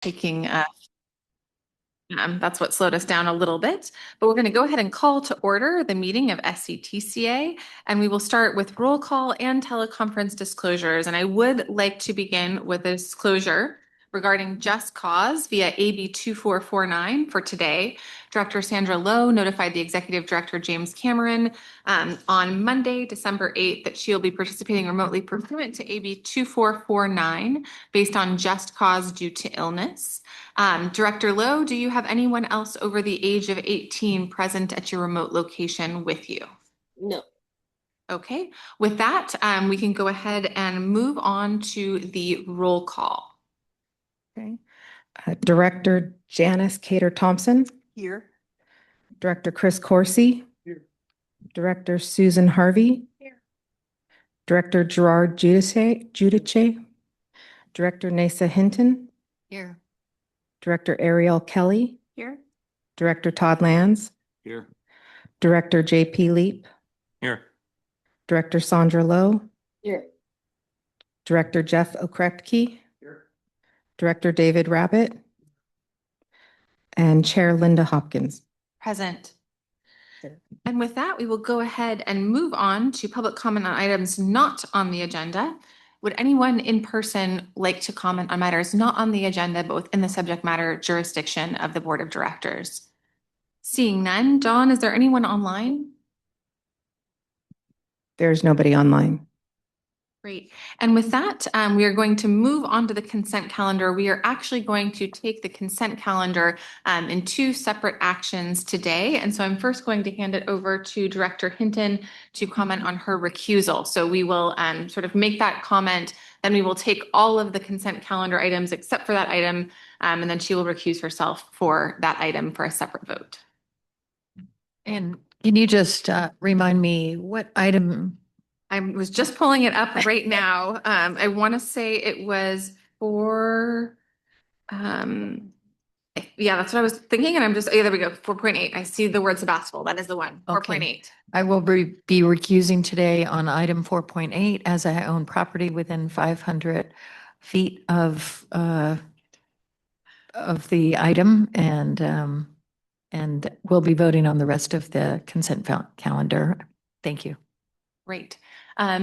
taking that's what slowed us down a little bit, but we're going to go ahead and call to order the meeting of SCTCA, and we will start with roll call and teleconference disclosures. And I would like to begin with a disclosure regarding just cause via AB 2449 for today. Director Sandra Lowe notified the Executive Director James Cameron on Monday, December 8th, that she will be participating remotely pursuant to AB 2449 based on just cause due to illness. Director Lowe, do you have anyone else over the age of 18 present at your remote location with you? No. Okay, with that, we can go ahead and move on to the roll call. Okay. Director Janice Cater Thompson. Here. Director Chris Corsi. Here. Director Susan Harvey. Here. Director Gerard Giudice. Director Nasa Hinton. Here. Director Ariel Kelly. Here. Director Todd Lands. Here. Director JP Leap. Here. Director Sandra Lowe. Here. Director Jeff Okrepke. Here. Director David Rabbit. And Chair Linda Hopkins. Present. And with that, we will go ahead and move on to public comment on items not on the agenda. Would anyone in person like to comment on matters not on the agenda, but within the subject matter jurisdiction of the Board of Directors? Seeing none, Dawn, is there anyone online? There's nobody online. Great. And with that, we are going to move on to the consent calendar. We are actually going to take the consent calendar in two separate actions today. And so I'm first going to hand it over to Director Hinton to comment on her recusal. So we will sort of make that comment, then we will take all of the consent calendar items except for that item, and then she will recuse herself for that item for a separate vote. And can you just remind me what item? I was just pulling it up right now. I want to say it was for, yeah, that's what I was thinking. And I'm just, yeah, there we go. 4.8. I see the word Sebastopol. That is the one. 4.8. I will be recusing today on item 4.8 as I own property within 500 feet of the item, and we'll be voting on the rest of the consent calendar. Thank you. Great.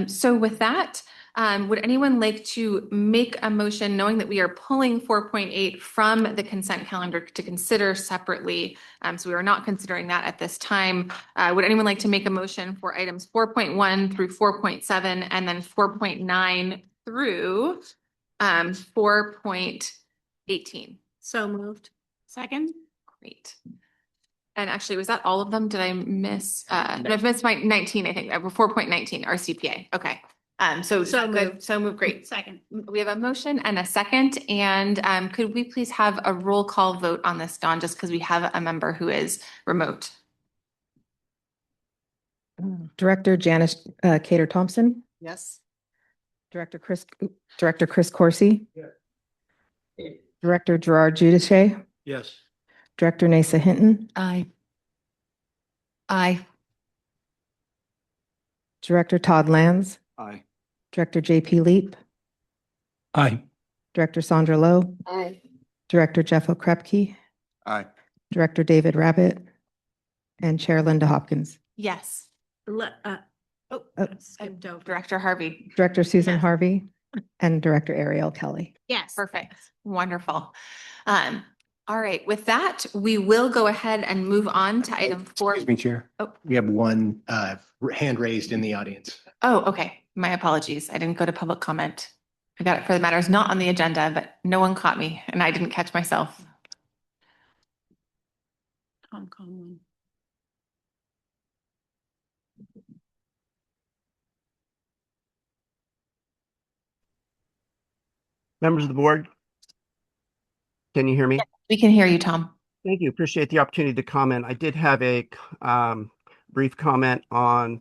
So with that, would anyone like to make a motion knowing that we are pulling 4.8 from the consent calendar to consider separately? So we are not considering that at this time. Would anyone like to make a motion for items 4.1 through 4.7 and then 4.9 through 4.18? So moved. Second? Great. And actually, was that all of them? Did I miss? I've missed my 19, I think, 4.19 RCPA. Okay. So moved. So move. Great. Second. We have a motion and a second. And could we please have a roll call vote on this, Dawn, just because we have a member who is remote? Director Janice Cater Thompson. Yes. Director Chris Corsi. Yeah. Director Gerard Giudice. Yes. Director Nasa Hinton. Aye. Director Todd Lands. Aye. Director JP Leap. Aye. Director Sandra Lowe. Aye. Director Jeff Okrepke. Aye. Director David Rabbit. And Chair Linda Hopkins. Yes. Skipped over. Director Harvey. Director Susan Yes. Harvey. And Director Ariel Kelly. Yes. Perfect. Wonderful. All right. With that, we will go ahead and move on to item 4. Excuse me, Chair. Oh. We have one hand raised in the audience. Oh, okay. My apologies. I didn't go to public comment. I got it for the matters not on the agenda, but no one caught me and I didn't catch myself. Tom Conlon. Members of the board, can you hear me? We can hear you, Tom. Thank you. Appreciate the opportunity to comment. I did have a brief comment on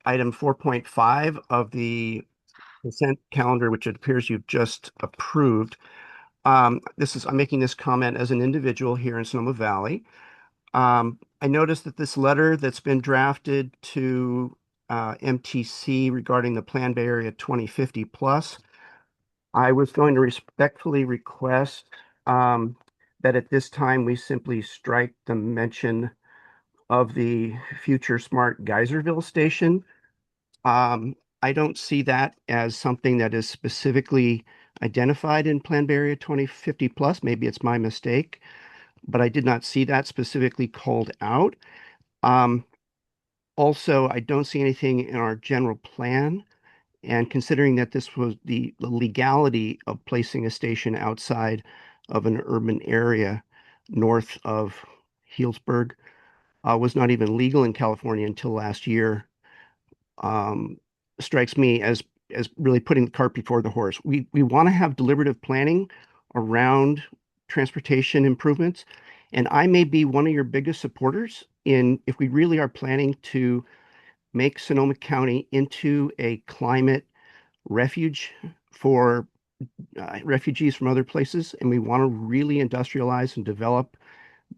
item 4.5 of the consent calendar, which it appears you've just approved. I'm making this comment as an individual here in Sonoma Valley. I noticed that this letter that's been drafted to MTC regarding the Plan Bay Area 2050 plus, I was going to respectfully request that at this time we simply strike the mention of the future smart Geyserville station. I don't see that as something that is specifically identified in Plan Bay Area 2050 plus. Maybe it's my mistake, but I did not see that specifically called out. Um, Also, I don't see anything in our general plan. And considering that this was the legality of placing a station outside of an urban area north of Healdsburg was not even legal in California until last year, um, strikes me as really putting the cart before the horse. We want to have deliberative planning around transportation improvements, and I may be one of your biggest supporters in if we really are planning to make Sonoma County into a climate refuge for refugees from other places, and we want to really industrialize and develop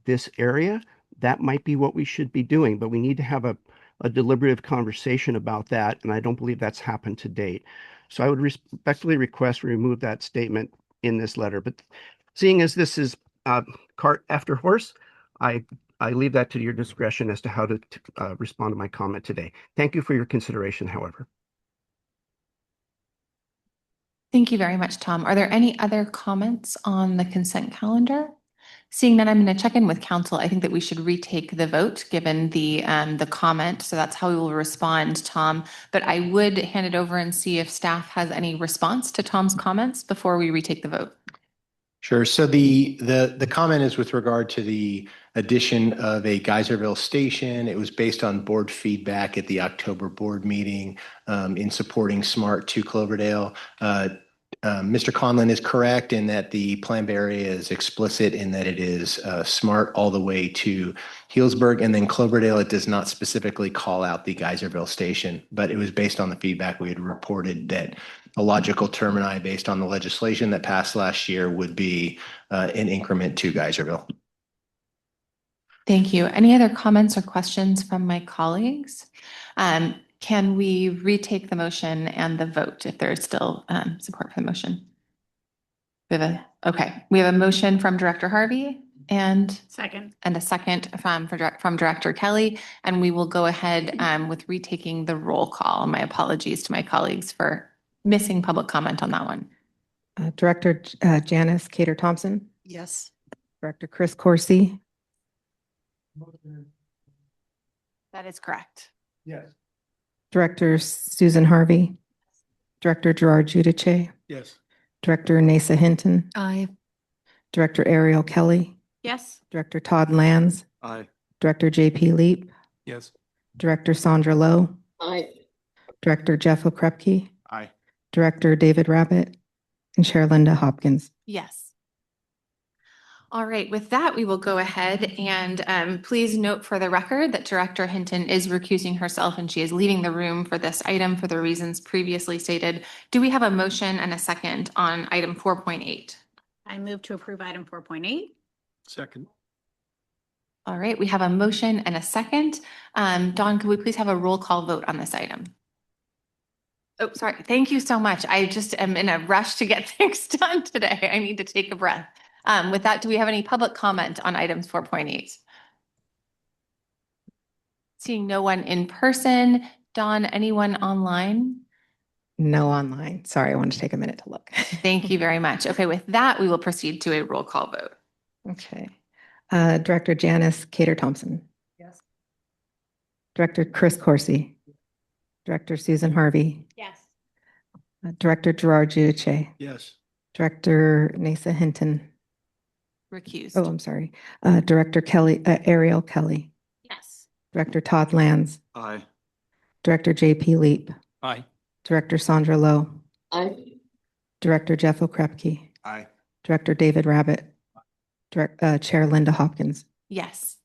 this area, that might be what we should be doing. But we need to have a deliberative conversation about that, and I don't believe that's happened to date. So I would respectfully request we remove that statement in this letter. But seeing as this is cart after horse, I I leave that to your discretion as to how to respond to my comment today. Thank you for your consideration, however. Thank you very much, Tom. Are there any other comments on the consent calendar? Seeing none, I'm going to check in with council. I think that we should retake the vote given the comment. So that's how we will respond, Tom. But I would hand it over and see if staff has any response to Tom's comments before we retake the vote. Sure. So the comment is with regard to the addition of a Geyserville station. It was based on board feedback at the October board meeting in supporting Smart to Cloverdale. Mr. Conlon is correct in that the plan area is explicit in that it is Smart all the way to Healdsburg, and then Cloverdale, it does not specifically call out the Geyserville station, but it was based on the feedback we had reported that a logical termini based on the legislation that passed last year would be an increment to Geyserville. Thank you. Any other comments or questions from my colleagues? Can we retake the motion and the vote if there is still support for the motion? Okay, we have a motion from Director Harvey and a second from Director Kelly, and we will go ahead with retaking the roll call. My apologies to my colleagues for missing public comment on that one. Director Janice Cater Thompson, Yes. Director Chris Corsi, That is correct. Yes. Director Susan Harvey, Director Gerard Giudice, Yes. Director Nasa Hinton, Aye. Director Ariel Kelly, Yes. Director Todd Lands, Aye. Director JP Leap, Yes. Director Sandra Lowe, Aye. Director Jeff Okrepke, Aye. Director David Rabbit, and Chair Linda Hopkins. Yes. All right, with that, we will go ahead and please note for the record that Director Hinton is recusing herself and she is leaving the room for this item for the reasons previously stated. Do we have a motion and a second on item 4.8? I move to approve item 4.8. Second. All right, we have a motion and a second. Dawn, could we please have a roll call vote on this item? Oh, sorry. Thank you so much. I just am in a rush to get things done today. I need to take a breath. With that, do we have any public comment on items 4.8? Seeing no one in person. Dawn, anyone online? No online. Sorry, I wanted to take a minute to look. Thank you very much. Okay, with that, we will proceed to a roll call vote. Okay. Director Janice Cater Thompson. Yes. Director Chris Corsi. Director Susan Harvey. Yes. Director Gerard Giudice. Yes. Director Nasa Hinton. Recused. Oh, I'm sorry. Director Kelly, Ariel Kelly. Yes. Director Todd Lands. Aye. Director JP Leap. Aye. Director Sandra Lowe. Aye. Director Jeff Okrepke. Aye. Director David Rabbit. Chair Linda Hopkins. Yes.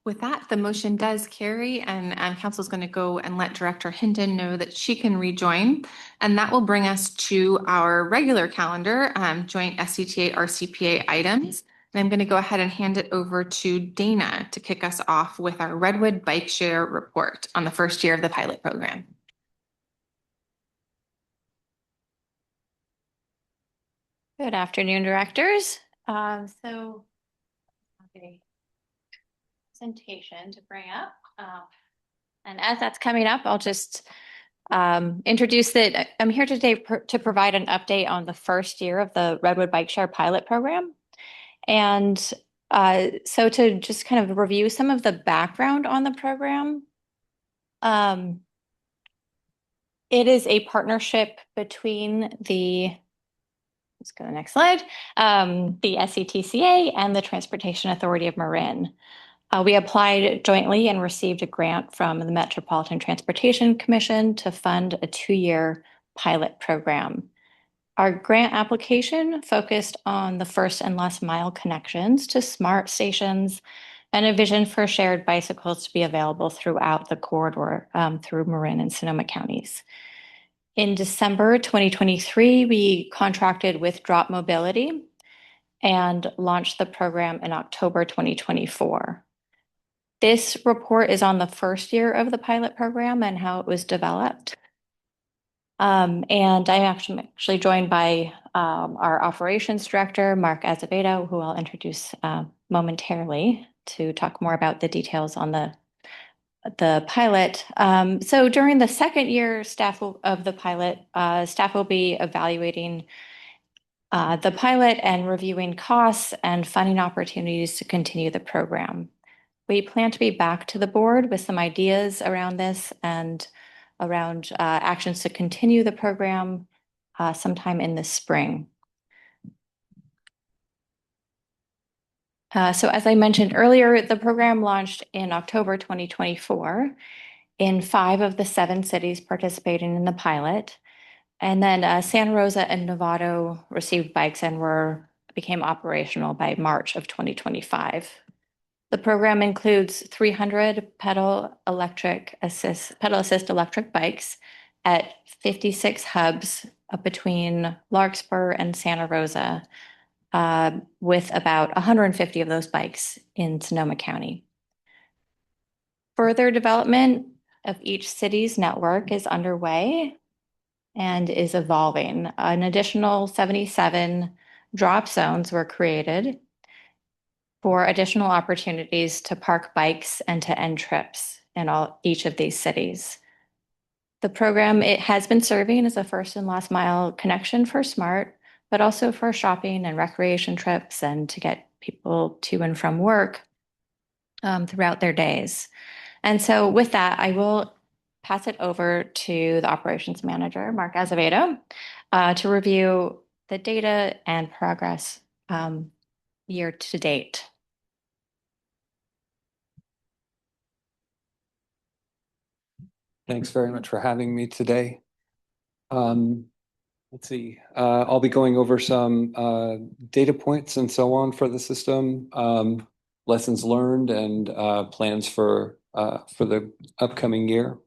With that, the motion does carry, and council is going to go and let Director Hinton know that she can rejoin. And that will bring us to our regular calendar, joint SCTA RCPA items. And I'm going to go ahead and hand it over to Dana to kick us off with our Redwood Bike Share report on the first year of the pilot program. Good afternoon, directors. So a presentation to bring up. And as that's coming up, I'll just introduce that I'm here today to provide an update on the first year of the Redwood Bike Share pilot program. And so to just kind of review some of the background on the program, it is a partnership between let's go to the next slide, the SCTCA and the Transportation Authority of Marin. We applied jointly and received a grant from the Metropolitan Transportation Commission to fund a 2-year pilot program. Our grant application focused on the first and last mile connections to smart stations and a vision for shared bicycles to be available throughout the corridor through Marin and Sonoma counties. In December 2023, we contracted with Drop Mobility and launched the program in October 2024. This report is on the first year of the pilot program and how it was developed. And I'm actually joined by our operations director, Mark Azevedo, who I'll introduce momentarily to talk more about the details on the pilot. So during the second year of the pilot, staff will be evaluating the pilot and reviewing costs and funding opportunities to continue the program. We plan to be back to the board with some ideas around this and around actions to continue the program sometime in the spring. So as I mentioned earlier, the program launched in October 2024 in 5 of the 7 cities participating in the pilot. And then Santa Rosa and Novato received bikes and became operational by March of 2025. The program includes 300 pedal assist electric bikes at 56 hubs between Larkspur and Santa Rosa, with about 150 of those bikes in Sonoma County. Further development of each city's network is underway and is evolving. An additional 77 drop zones were created for additional opportunities to park bikes and to end trips in each of these cities. The program, it has been serving as a first and last mile connection for SMART, but also for shopping and recreation trips and to get people to and from work throughout their days. And so with that, I will pass it over to the operations manager, Mark Azevedo, to review the data and progress year to date. Thanks very much for having me today. Let's see, I'll be going over some data points and so on for the system, lessons learned and plans for the upcoming year.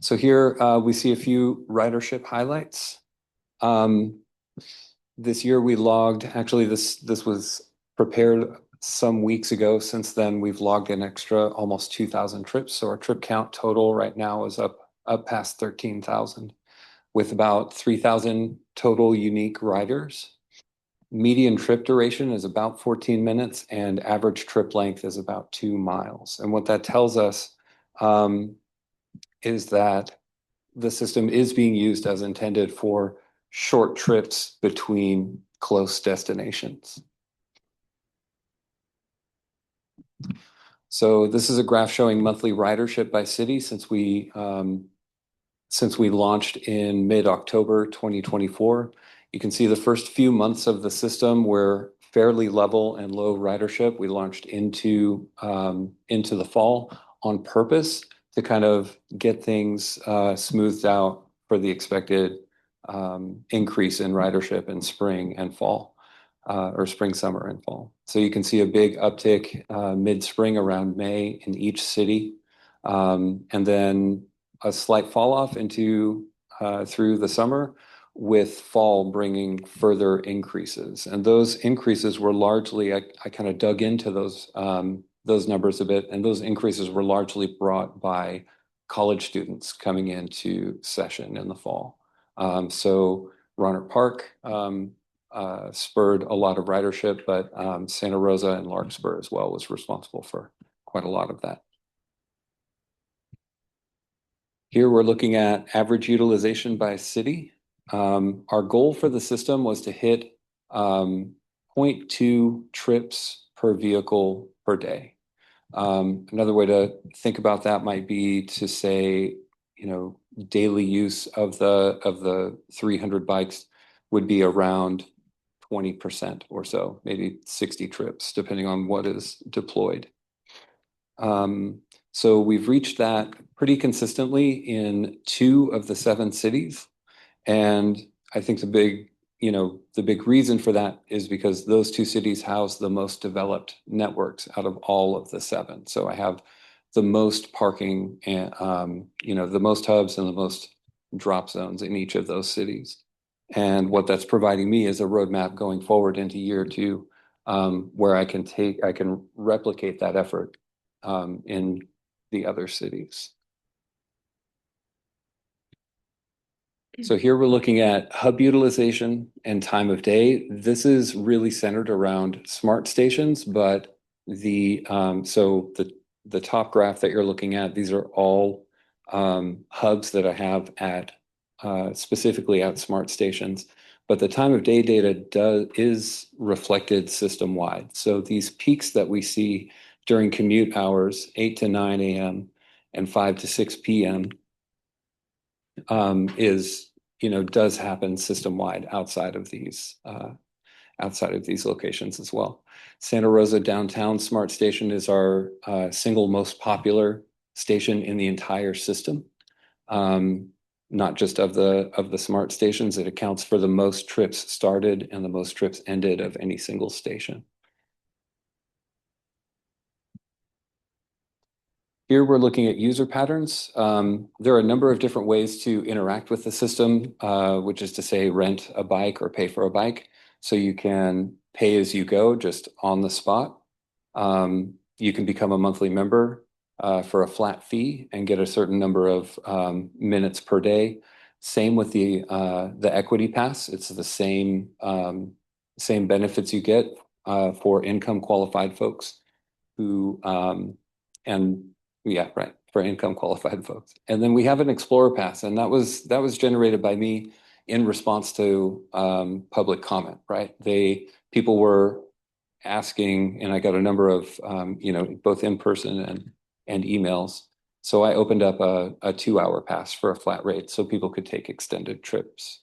So here we see a few ridership highlights. This year we logged, actually this was prepared some weeks ago. Since then, we've logged an extra almost 2,000 trips. So our trip count total right now is up past 13,000 with about 3,000 total unique riders. Median trip duration is about 14 minutes and average trip length is about 2 miles. And what that tells us is that the system is being used as intended for short trips between close destinations. So this is a graph showing monthly ridership by city since we launched in mid-October 2024. You can see the first few months of the system were fairly level and low ridership. We launched into the fall on purpose to kind of get things smoothed out for the expected increase in ridership in spring and fall. Or spring, summer, and fall. So you can see a big uptick mid-spring around May in each city, and then a slight fall off into through the summer, with fall bringing further increases. And those increases were largely, I kind of dug into those numbers a bit, and those increases were largely brought by college students coming into session in the fall. So Rohnert Park spurred a lot of ridership, but Santa Rosa and Larkspur as well was responsible for quite a lot of that. Here we're looking at average utilization by city. Our goal for the system was to hit 0.2 trips per vehicle per day. Another way to think about that might be to say, daily use of the 300 bikes would be around 20% or so, maybe 60 trips, depending on what is deployed. So we've reached that pretty consistently in 2 of the 7 cities. And I think the big reason for that is because those 2 cities house the most developed networks out of all of the 7. So I have the most parking and, the most hubs and the most drop zones in each of those cities. And what that's providing me is a roadmap going forward into year 2, where I can replicate that effort in the other cities. So here we're looking at hub utilization and time of day. This is really centered around smart stations, but the top graph that you're looking at, these are all hubs that I have at specifically at smart stations. But the time of day data is reflected system wide. So these peaks that we see during commute hours, 8 to 9 a.m. and 5 to 6 p.m. Does happen system wide outside of these locations as well. Santa Rosa Downtown Smart Station is our single most popular station in the entire system. Not just of the smart stations, it accounts for the most trips started and the most trips ended of any single station. Here we're looking at user patterns. There are a number of different ways to interact with the system, which is to say rent a bike or pay for a bike. So you can pay as you go, just on the spot. You can become a monthly member for a flat fee and get a certain number of minutes per day. Same with the equity pass. It's the same benefits you get for income qualified folks who for income qualified folks. And then we have an Explorer Pass, and that was generated by me in response to public comment, right? People were asking, and I got a number of both in person and emails. So I opened up a 2-hour pass for a flat rate so people could take extended trips.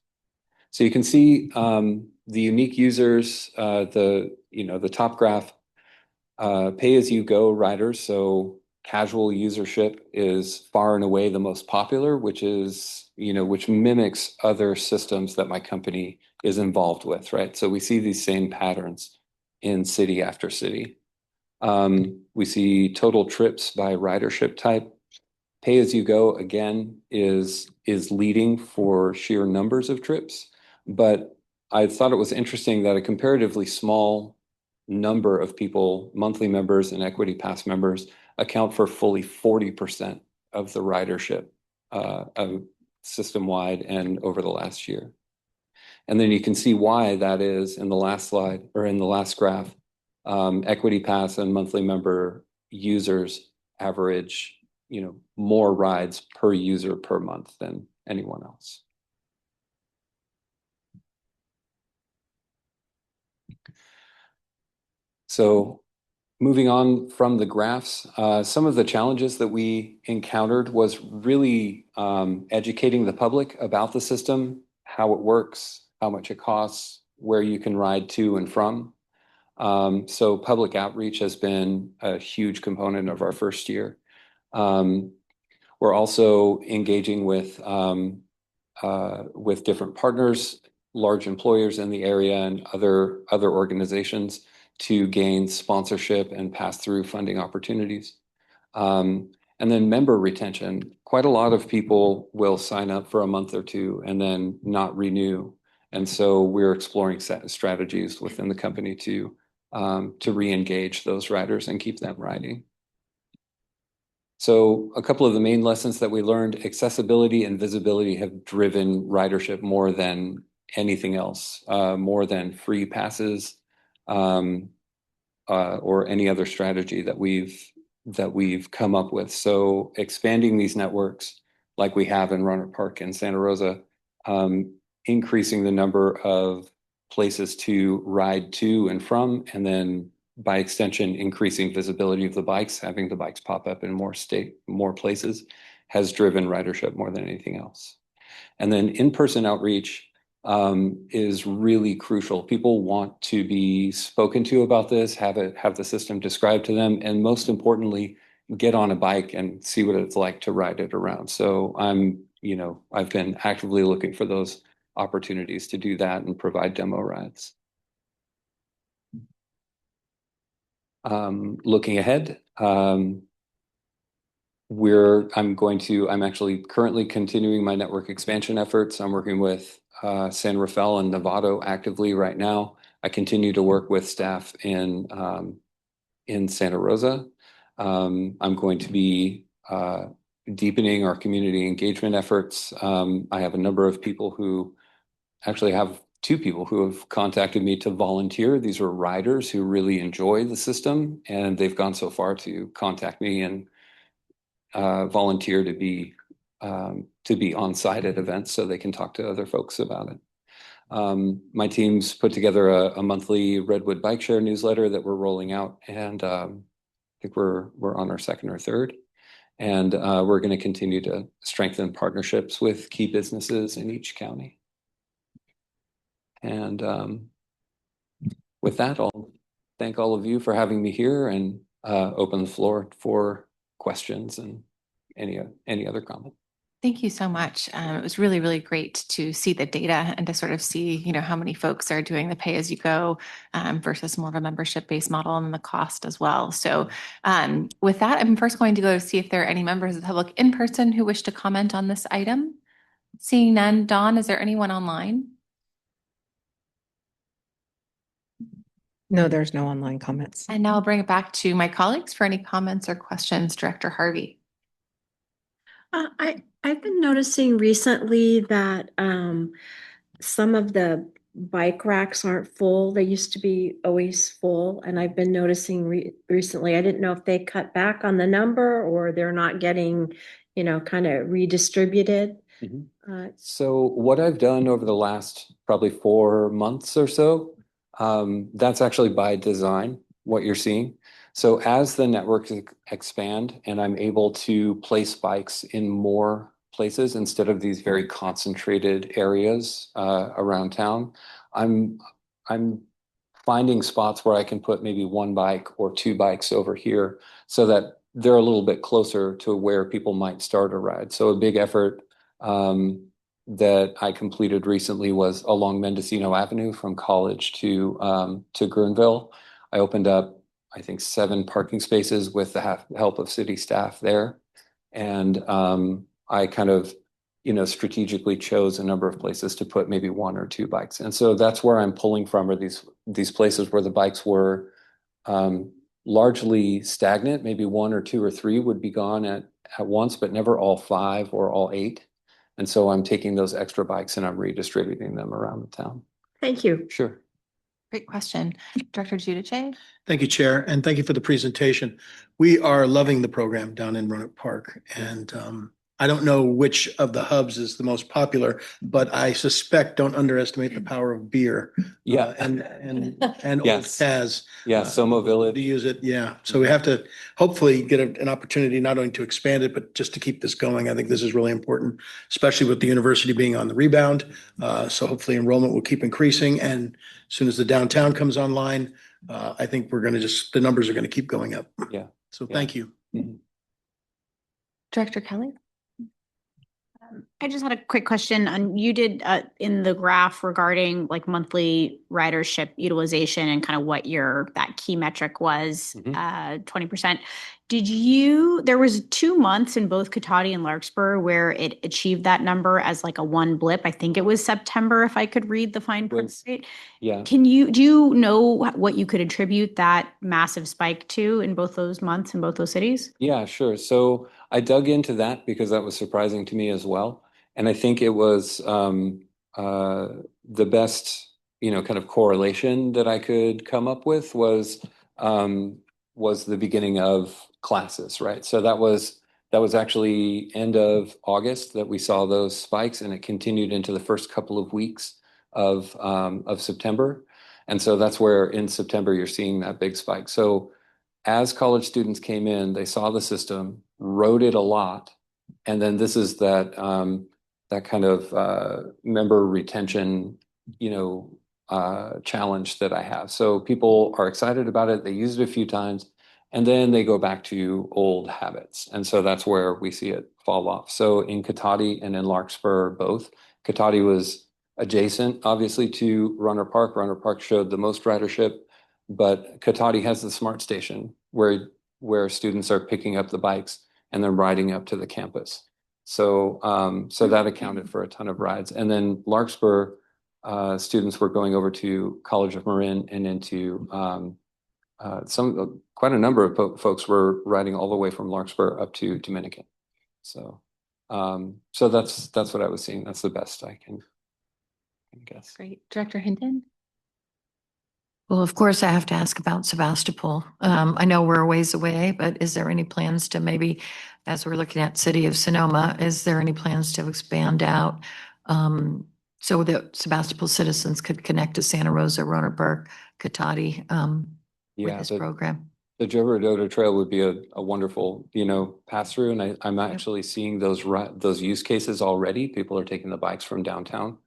So you can see the unique users, the top graph, pay as you go riders. So casual usership is far and away the most popular, which mimics other systems that my company is involved with, right? So we see these same patterns in city after city. We see total trips by ridership type. Pay as you go, again, is leading for sheer numbers of trips. But I thought it was interesting that a comparatively small number of people, monthly members and equity pass members, account for fully 40% of the ridership system-wide and over the last year. And then you can see why that is in the last slide, or in the last graph. Equity pass and monthly member users average, more rides per user per month than anyone else. So moving on from the graphs, some of the challenges that we encountered was really educating the public about the system, how it works, how much it costs, where you can ride to and from. So public outreach has been a huge component of our first year. We're also engaging with different partners, large employers in the area and other organizations to gain sponsorship and pass through funding opportunities. And then member retention. Quite a lot of people will sign up for a month or 2 and then not renew. And so we're exploring strategies within the company to re-engage those riders and keep them riding. So a couple of the main lessons that we learned: accessibility and visibility have driven ridership more than anything else, more than free passes, or any other strategy that we've come up with. So expanding these networks like we have in Roanoke Park and Santa Rosa, increasing the number of places to ride to and from, and then by extension, increasing visibility of the bikes, having the bikes pop up in more places, has driven ridership more than anything else. And then in-person outreach is really crucial. People want to be spoken to about this, have the system described to them, and most importantly, get on a bike and see what it's like to ride it around. So I've been actively looking for those opportunities to do that and provide demo rides. Looking ahead, I'm actually currently continuing my network expansion efforts. I'm working with San Rafael and Novato actively right now. I continue to work with staff in Santa Rosa. I'm going to be deepening our community engagement efforts. I have a number of people who actually have two people who have contacted me to volunteer. These are riders who really enjoy the system, and they've gone so far to contact me and volunteer to be on site at events so they can talk to other folks about it. My team's put together a monthly Redwood Bike Share newsletter that we're rolling out, and I think we're on our second or third. And we're going to continue to strengthen partnerships with key businesses in each county. And with that, I'll thank all of you for having me here and open the floor for questions and any other comment. Thank you so much. It was really, really great to see the data and to sort of see, how many folks are doing the pay as you go versus more of a membership-based model and the cost as well. So with that, I'm first going to go see if there are any members of the public in person who wish to comment on this item. Seeing none, Dawn, is there anyone online? No, there's no online comments. And now I'll bring it back to my colleagues for any comments or questions. Director Harvey. I've been noticing recently that some of the bike racks aren't full. They used to be always full, and I've been noticing recently. I didn't know if they cut back on the number or they're not getting, kind of redistributed. So what I've done over the last probably 4 months or so, that's actually by design, what you're seeing. So as the networks expand and I'm able to place bikes in more places instead of these very concentrated areas around town, I'm finding spots where I can put maybe 1 bike or 2 bikes over here so that they're a little bit closer to where people might start a ride. So a big effort that I completed recently was along Mendocino Avenue from College to Grunville. I opened up, I think, 7 parking spaces with the help of city staff there. And I kind of, strategically chose a number of places to put maybe 1 or 2 bikes. And so that's where I'm pulling from, are these places where the bikes were largely stagnant. Maybe 1 or 2 or 3 would be gone at once, but never all 5 or all 8. And so I'm taking those extra bikes and I'm redistributing them around the town. Thank you. Sure. Great question. Director Giudice. Thank you, Chair, and thank you for the presentation. We are loving the program down in Roanoke Park, and I don't know which of the hubs is the most popular, but I suspect, don't underestimate the power of beer. Yeah. And Yes. Old Taz. Yeah, Somo Village. To use it, yeah. So we have to hopefully get an opportunity not only to expand it, but just to keep this going. I think this is really important, especially with the university being on the rebound. So hopefully enrollment will keep increasing, and as soon as the downtown comes online, I think the numbers are going to keep going up. Yeah. So thank you. Mhm. Director Kelly. I just had a quick question on, you did in the graph regarding like monthly ridership utilization and kind of what that key metric was, 20%. There was 2 months in both Cotati and Larkspur where it achieved that number as like a 1 blip. I think it was September, if I could read the fine print right. Yeah. Do you know what you could attribute that massive spike to in both those months in both those cities? Yeah, sure. So I dug into that because that was surprising to me as well. And I think it was the best, kind of correlation that I could come up with was the beginning of classes, right? So that was actually end of August that we saw those spikes, and it continued into the first couple of weeks of September. And so that's where in September you're seeing that big spike. So as college students came in, they saw the system, wrote it a lot, and then this is that kind of member retention, challenge that I have. So people are excited about it. They use it a few times, and then they go back to old habits. And so that's where we see it fall off. So in Cotati and in Larkspur, both. Cotati was adjacent, obviously, to Runner Park. Runner Park showed the most ridership, but Cotati has the smart station where students are picking up the bikes and then riding up to the campus. So that accounted for a ton of rides. And then Larkspur, students were going over to College of Marin and into quite a number of folks were riding all the way from Larkspur up to Dominican. So that's what I was seeing. That's the best I can guess. Great. Director Hinton? Well, of course, I have to ask about Sebastopol. I know we're a ways away, but is there any plans to maybe, as we're looking at City of Sonoma, is there any plans to expand out so that Sebastopol citizens could connect to Santa Rosa, Roner Park, Cotati with this program? The Joe Rodota Trail would be a wonderful, pass through, and I'm actually seeing those use cases already. People are taking the bikes from downtown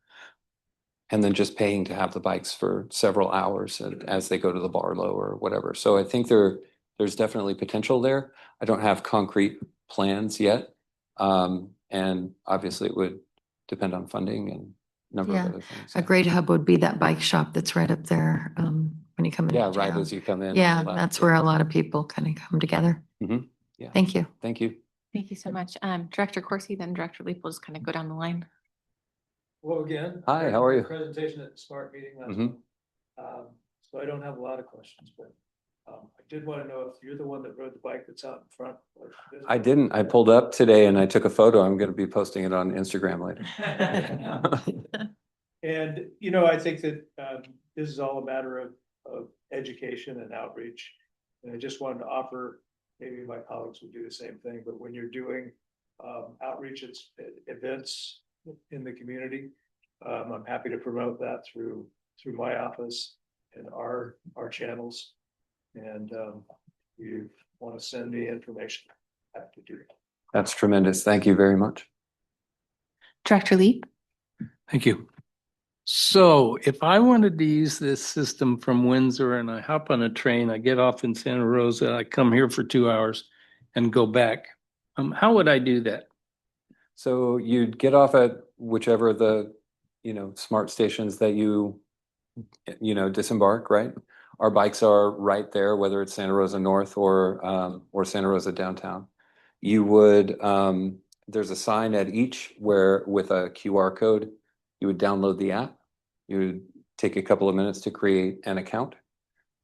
and then just paying to have the bikes for several hours as they go to the Barlow or whatever. So I think there's definitely potential there. I don't have concrete plans yet. And obviously it would depend on funding and a number of other things. A great hub would be that bike shop that's right up there when you come in. Yeah, right as you come in. Yeah, that's where a lot of people kind of come together. Yeah. Thank you. Thank you. Thank you so much. Director Corsi, then Director Leap will just kind of go down the line. Well, again. Hi, how are you? Presentation at the SMART meeting last month. So I don't have a lot of questions, but I did want to know if you're the one that rode the bike that's out in front. I didn't. I pulled up today and I took a photo. I'm going to be posting it on Instagram later. And, I think that this is all a matter of education and outreach. And I just wanted to offer, maybe my colleagues would do the same thing, but when you're doing outreach events in the community, I'm happy to promote that through my office and our channels. And you want to send me information, I have to do it. That's tremendous. Thank you very much. Director Leap? Thank you. So if I wanted to use this system from Windsor and I hop on a train, I get off in Santa Rosa, I come here for 2 hours and go back, how would I do that? So you'd get off at whichever the, smart stations that you disembark, right? Our bikes are right there, whether it's Santa Rosa North or Santa Rosa downtown. You would, there's a sign at each where with a QR code, you would download the app. You would take a couple of minutes to create an account.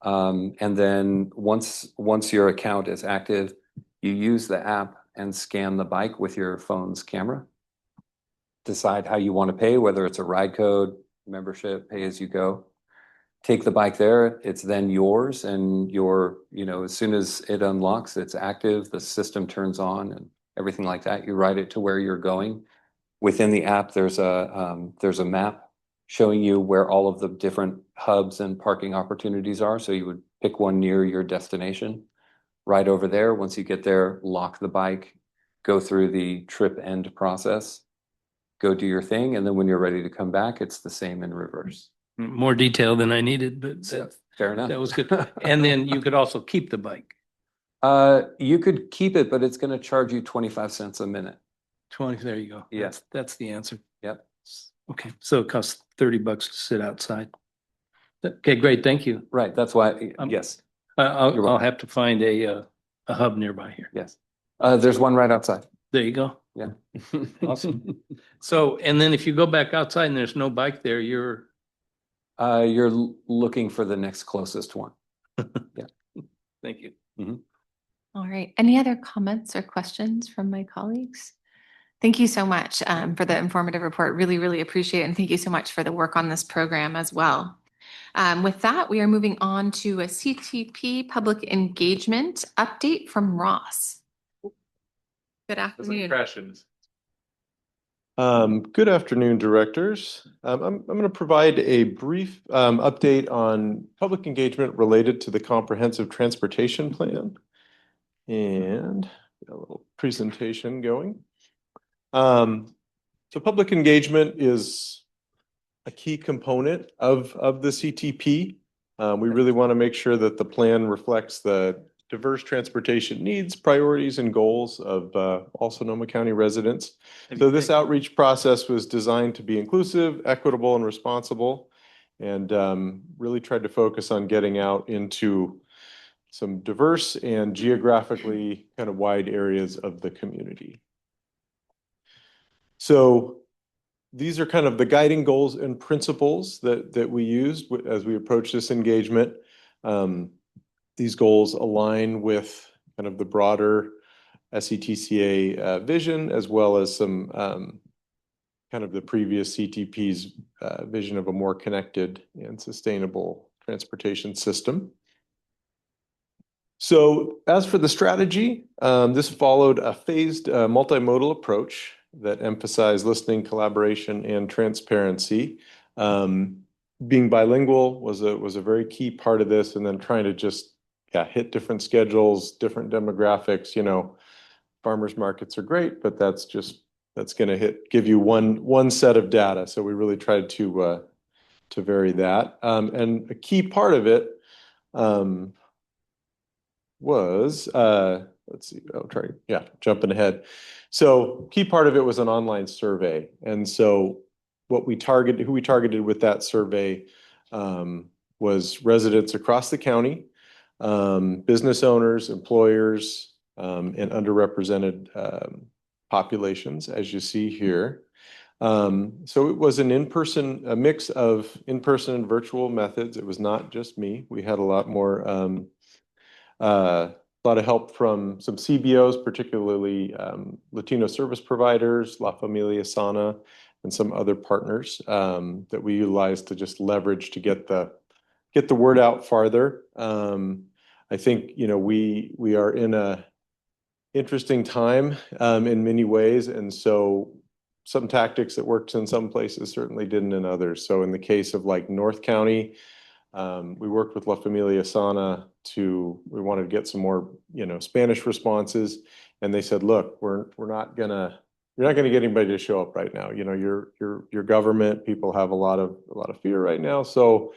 And then once your account is active, you use the app and scan the bike with your phone's camera. Decide how you want to pay, whether it's a ride code, membership, pay as you go. Take the bike there, it's then yours, and as soon as it unlocks, it's active, the system turns on and everything like that. You ride it to where you're going. Within the app, there's a map showing you where all of the different hubs and parking opportunities are. So you would pick one near your destination, ride over there. Once you get there, lock the bike, go through the trip end process, go do your thing. And then when you're ready to come back, it's the same in reverse. More detail than I needed, but Fair enough. that was good. And then you could also keep the bike. You could keep it, but it's going to charge you 25 cents a minute. 20, there you go. Yes. That's the answer. Yep. Okay, so it costs $30 to sit outside. Okay, great, thank you. Right, that's why, yes. I'll have to find a hub nearby here. Yes. There's one right outside. There you go. Yeah. Awesome. So, and then if you go back outside and there's no bike there, you're looking for the next closest one. Yeah. Thank you. All right. Any other comments or questions from my colleagues? Thank you so much for the informative report. Really, really appreciate it. And thank you so much for the work on this program as well. With that, we are moving on to a CTP public engagement update from Ross. Good afternoon. Good afternoon, directors. I'm going to provide a brief update on public engagement related to the Comprehensive Transportation Plan. And a little presentation going. So public engagement is a key component of the CTP. We really want to make sure that the plan reflects the diverse transportation needs, priorities, and goals of all Sonoma County residents. So this outreach process was designed to be inclusive, equitable, and responsible, and really tried to focus on getting out into some diverse and geographically kind of wide areas of the community. So these are kind of the guiding goals and principles that we used as we approach this engagement. These goals align with kind of the broader SCTCA vision, as well as some kind of the previous CTP's vision of a more connected and sustainable transportation system. So as for the strategy, this followed a phased multimodal approach that emphasized listening, collaboration, and transparency. Being bilingual was a very key part of this, and then trying to just hit different schedules, different demographics. You know, farmers markets are great, but that's going to give you one set of data. So we really tried to vary that, and a key part of it was let's see, jumping ahead. So key part of it was an online survey. And so who we targeted with that survey was residents across the county, business owners, employers, and underrepresented populations, as you see here. So it was a mix of in-person and virtual methods. It was not just me. We had a lot of help from some CBOs, particularly Latino service providers, La Familia Sana, and some other partners that we utilized to just leverage to get the word out farther. I think, you know, we are in a interesting time in many ways, and so some tactics that worked in some places certainly didn't in others. So in the case of like North County, we worked with La Familia Sana we wanted to get some more, you know, Spanish responses, and they said, look, you're not gonna get anybody to show up right now. You know, your government, people have a lot of fear right now. So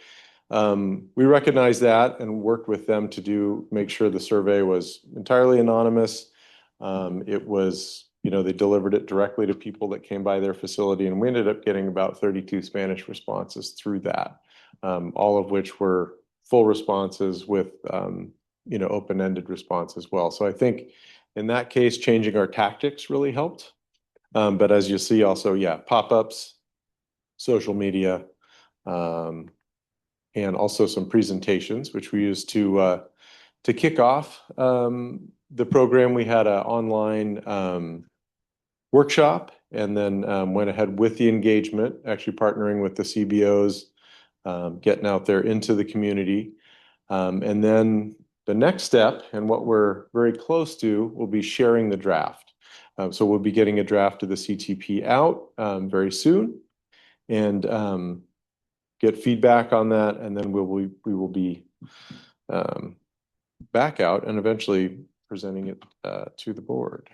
we recognized that and worked with them to make sure the survey was entirely anonymous. It was, you know, they delivered it directly to people that came by their facility, and we ended up getting about 32 Spanish responses through that. All of which were full responses with, you know, open-ended response as well. So I think in that case, changing our tactics really helped. But as you see also, pop-ups, social media, and also some presentations, which we used to kick off the program. We had an online workshop, and then went ahead with the engagement, actually partnering with the CBOs, getting out there into the community. And then the next step, and what we're very close to, will be sharing the draft. So we'll be getting a draft of the CTP out very soon, and get feedback on that, and then we will be back out and eventually presenting it to the board.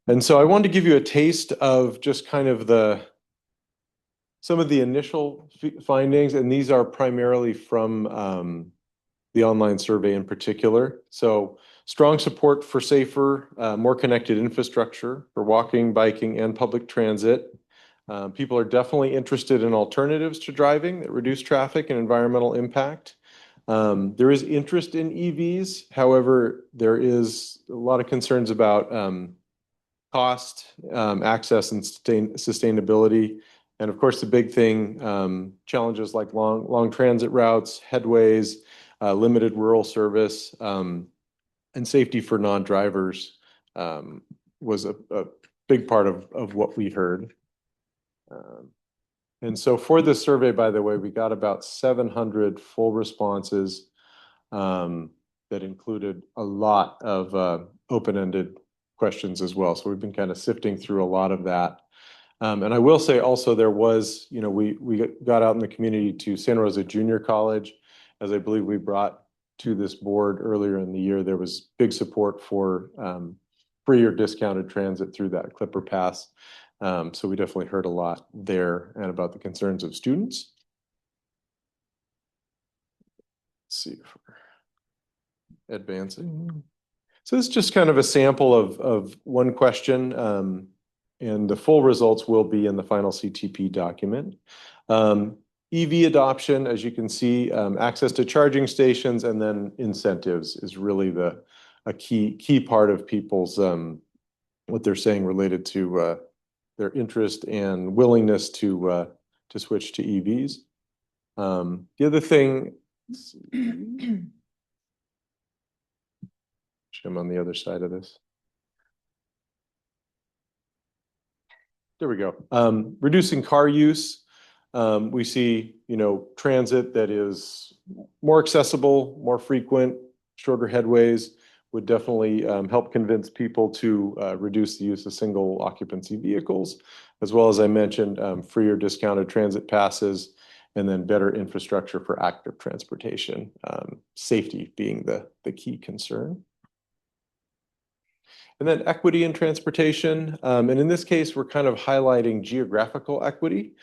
And so I wanted to give you a taste of just kind of some of the initial findings, and these are primarily from the online survey in particular. So strong support for safer, more connected infrastructure for walking, biking, and public transit. People are definitely interested in alternatives to driving that reduce traffic and environmental impact. There is interest in EVs. However, there is a lot of concerns about cost, access, and sustainability. And of course, the big thing, challenges like long transit routes, headways, limited rural service, and safety for non-drivers was a big part of what we heard. And so for this survey, by the way, we got about 700 full responses that included a lot of open-ended questions as well. So we've been kind of sifting through a lot of that. And I will say also there was, we got out in the community to Santa Rosa Junior College, as I believe we brought to this board earlier in the year. There was big support for free or discounted transit through that Clipper Pass. So we definitely heard a lot there and about the concerns of students. Let's see if we're advancing. So this is just kind of a sample of one question, and the full results will be in the final CTP document. EV adoption, as you can see, access to charging stations and then incentives is really a key part of people's what they're saying related to their interest and willingness to switch to EVs. The other thing, I'm on the other side of this. There we go. Reducing car use. We see, transit that is more accessible, more frequent, shorter headways would definitely help convince people to reduce the use of single occupancy vehicles, as well as I mentioned, free or discounted transit passes, and then better infrastructure for active transportation, safety being the key concern. And then equity in transportation. And in this case, we're kind of highlighting geographical equity.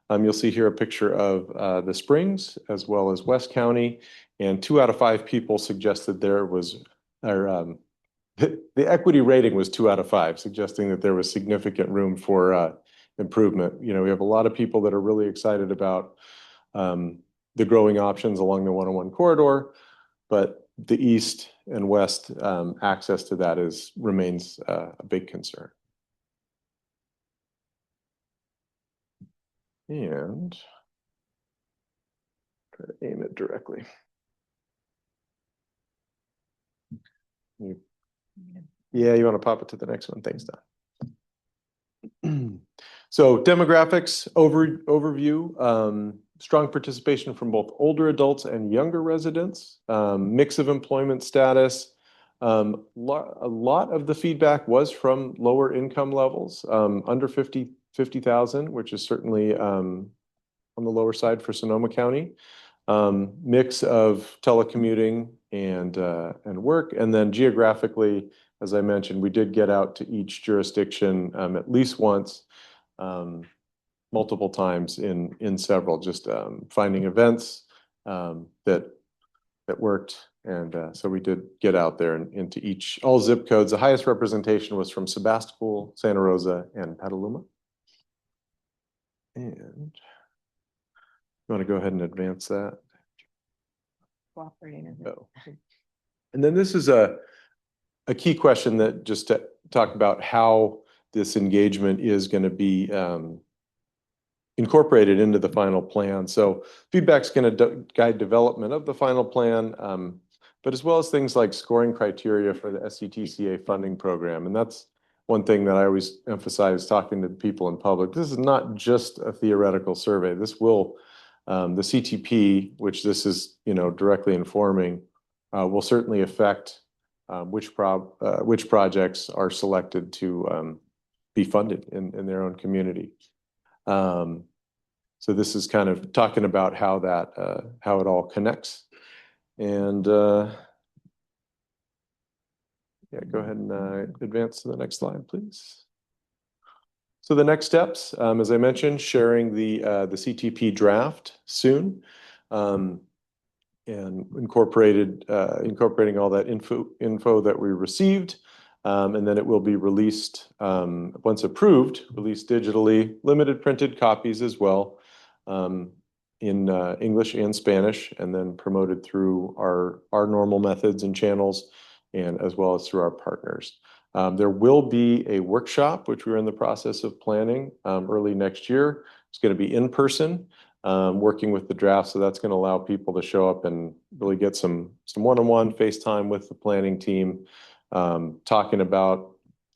You'll see here a picture of the Springs as well as West County, and 2 out of 5 people suggested there was, or the equity rating was 2 out of 5, suggesting that there was significant room for improvement. We have a lot of people that are really excited about the growing options along the 101 corridor, but the east and west access to that remains a big concern. And try to aim it directly. Yeah, you want to pop it to the next one. Thanks, Don. So demographics overview. Strong participation from both older adults and younger residents, mix of employment status. A lot of the feedback was from lower income levels, under 50,000, which is certainly on the lower side for Sonoma County. Mix of telecommuting and work, and then geographically, as I mentioned, we did get out to each jurisdiction at least once. Multiple times in several, just finding events that worked. And so we did get out there and into all zip codes. The highest representation was from Sebastopol, Santa Rosa, and Petaluma. And you want to go ahead and advance that? Cooperating. Oh. And then this is a key question that just to talk about how this engagement is going to be incorporated into the final plan. So feedback's going to guide development of the final plan, but as well as things like scoring criteria for the SCTCA funding program. And that's one thing that I always emphasize talking to people in public. This is not just a theoretical survey. This will, the CTP, which this is, directly informing, will certainly affect which projects are selected to be funded in their own community. So this is kind of talking about how it all connects. And yeah, go ahead and advance to the next slide, please. So the next steps, as I mentioned, sharing the CTP draft soon, and incorporating all that info that we received. And then it will be released, once approved, released digitally, limited printed copies as well, in English and Spanish, and then promoted through our normal methods and channels, and as well as through our partners. There will be a workshop, which we're in the process of planning early next year. It's going to be in person, working with the draft. So that's going to allow people to show up and really get some one-on-one FaceTime with the planning team, talking about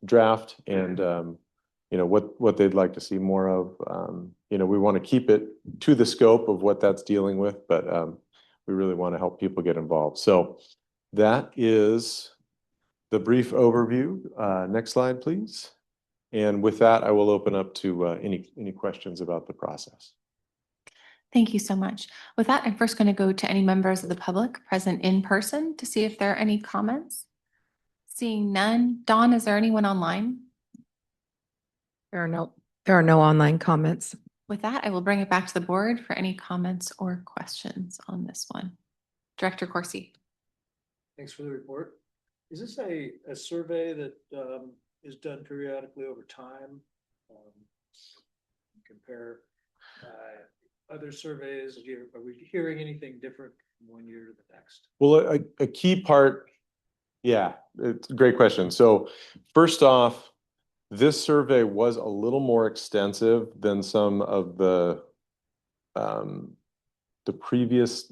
draft and, you know, what they'd like to see more of. You know, we want to keep it to the scope of what that's dealing with, but we really want to help people get involved. So that is the brief overview. Next slide, please. And with that, I will open up to any questions about the process. Thank you so much. With that, I'm first going to go to any members of the public present in person to see if there are any comments. Seeing none. Dawn, is there anyone online? There are no online comments. With that, I will bring it back to the board for any comments or questions on this one. Director Corsi. Thanks for the report. Is this a survey that is done periodically over time? Compare other surveys? Are we hearing anything different from one year to the next? Well, a key part, yeah, it's a great question. So first off, this survey was a little more extensive than some of the previous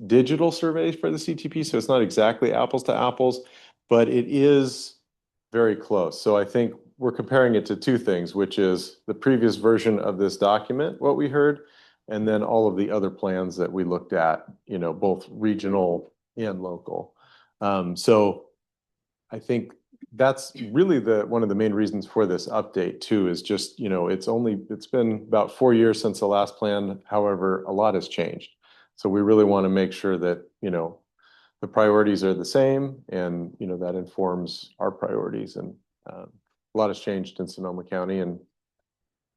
digital surveys for the CTP. So it's not exactly apples to apples, but it is very close. So I think we're comparing it to two things, which is the previous version of this document, what we heard, and then all of the other plans that we looked at, you know, both regional and local. So I think that's really one of the main reasons for this update too, is just, you know, it's been about 4 years since the last plan. However, a lot has changed. So we really want to make sure that, you know, the priorities are the same and, you know, that informs our priorities. And a lot has changed in Sonoma County. And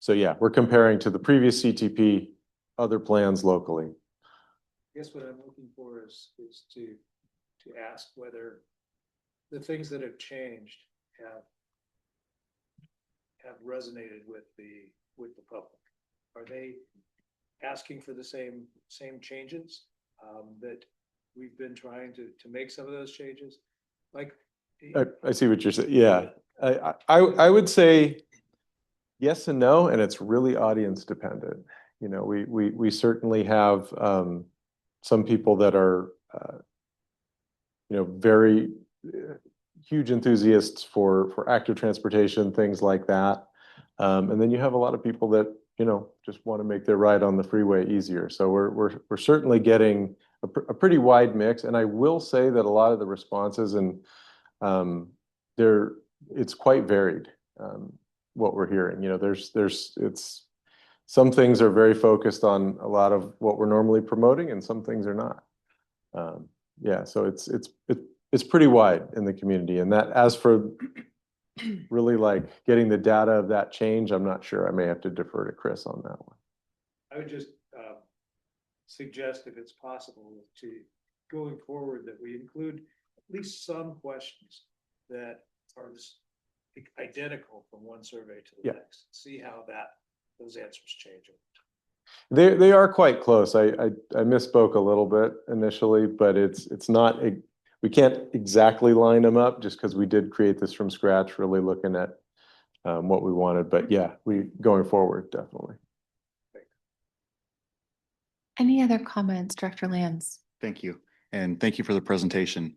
so, yeah, we're comparing to the previous CTP, other plans locally. I guess what I'm looking for is to ask whether the things that have changed have resonated with the public. Are they asking for the same changes that we've been trying to make some of those changes? Like, I see what you're saying. Yeah, I would say yes and no, and it's really audience dependent. You know, we certainly have some people that are you know, very huge enthusiasts for active transportation, things like that. And then you have a lot of people that, you know, just want to make their ride on the freeway easier. So we're certainly getting a pretty wide mix. And I will say that a lot of the responses and it's quite varied. What we're hearing, you know, it's some things are very focused on a lot of what we're normally promoting, and some things are not. Yeah, so it's pretty wide in the community. And that, as for really like getting the data of that change, I'm not sure. I may have to defer to Chris on that one. I would just suggest, if it's possible, to going forward that we include at least some questions that are identical from one survey to the next. See how those answers change. They are quite close. I misspoke a little bit initially, but it's not we can't exactly line them up just because we did create this from scratch, really looking at what we wanted. But yeah, going forward, definitely. Any other comments, Director Lands? Thank you. And thank you for the presentation.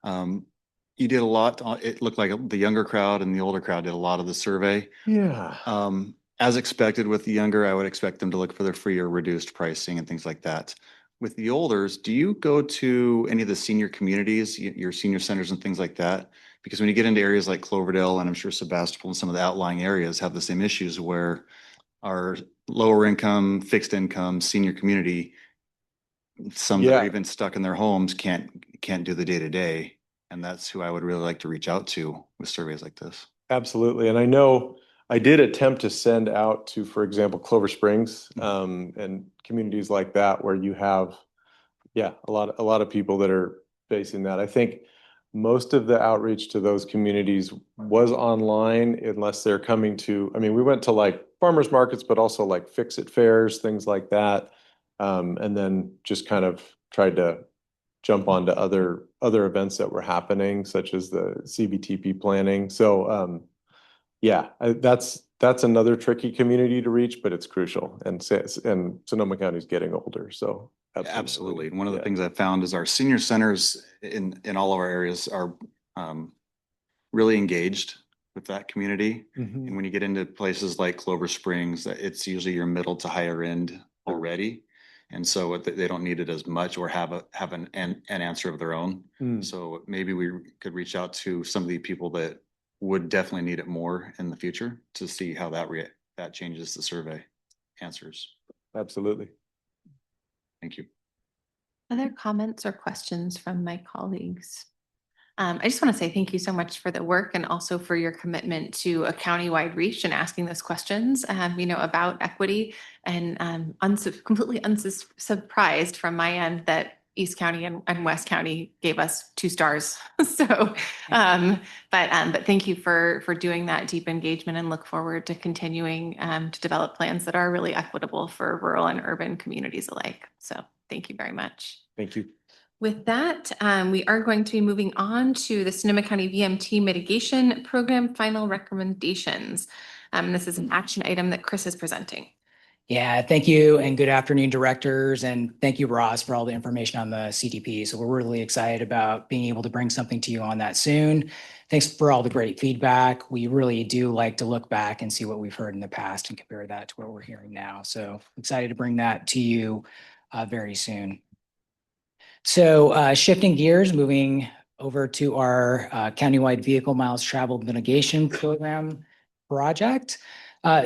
You did a lot. It looked like the younger crowd and the older crowd did a lot of the survey. Yeah. As expected with the younger, I would expect them to look for their free or reduced pricing and things like that. With the olders, do you go to any of the senior communities, your senior centers and things like that? Because when you get into areas like Cloverdale, and I'm sure Sebastopol and some of the outlying areas have the same issues, where our lower income, fixed income, senior community, some that are even stuck in their homes can't do the day-to-day. And that's who I would really like to reach out to with surveys like this. Absolutely. And I know I did attempt to send out to, for example, Clover Springs and communities like that, where you have, a lot of people that are facing that. I think most of the outreach to those communities was online, unless they're coming to, I mean, we went to like farmers markets, but also like fix-it fairs, things like that. And then just kind of tried to jump onto other events that were happening, such as the CBTP planning. So that's another tricky community to reach, but it's crucial. And Sonoma County is getting older, so absolutely. One of the things I found is our senior centers in all of our areas are really engaged. with that community. And when you get into places like Clover Springs, it's usually your middle to higher end already. And so they don't need it as much or have an answer of their own. So maybe we could reach out to some of the people that would definitely need it more in the future to see how that changes the survey answers. Absolutely. Thank you. Other comments or questions from my colleagues? I just want to say thank you so much for the work and also for your commitment to a countywide reach and asking those questions, about equity, and completely unsurprised from my end that East County and West County gave us 2 stars. So, but thank you for doing that deep engagement, and look forward to continuing to develop plans that are really equitable for rural and urban communities alike. So thank you very much. Thank you. With that, we are going to be moving on to the Sonoma County VMT Mitigation Program final recommendations. This is an action item that Chris is presenting. Yeah, thank you, and good afternoon, directors, and thank you, Ross, for all the information on the CTP. So we're really excited about being able to bring something to you on that soon. Thanks for all the great feedback. We really do like to look back and see what we've heard in the past and compare that to what we're hearing now. So excited to bring that to you very soon. So shifting gears, moving over to our countywide vehicle miles traveled mitigation program project.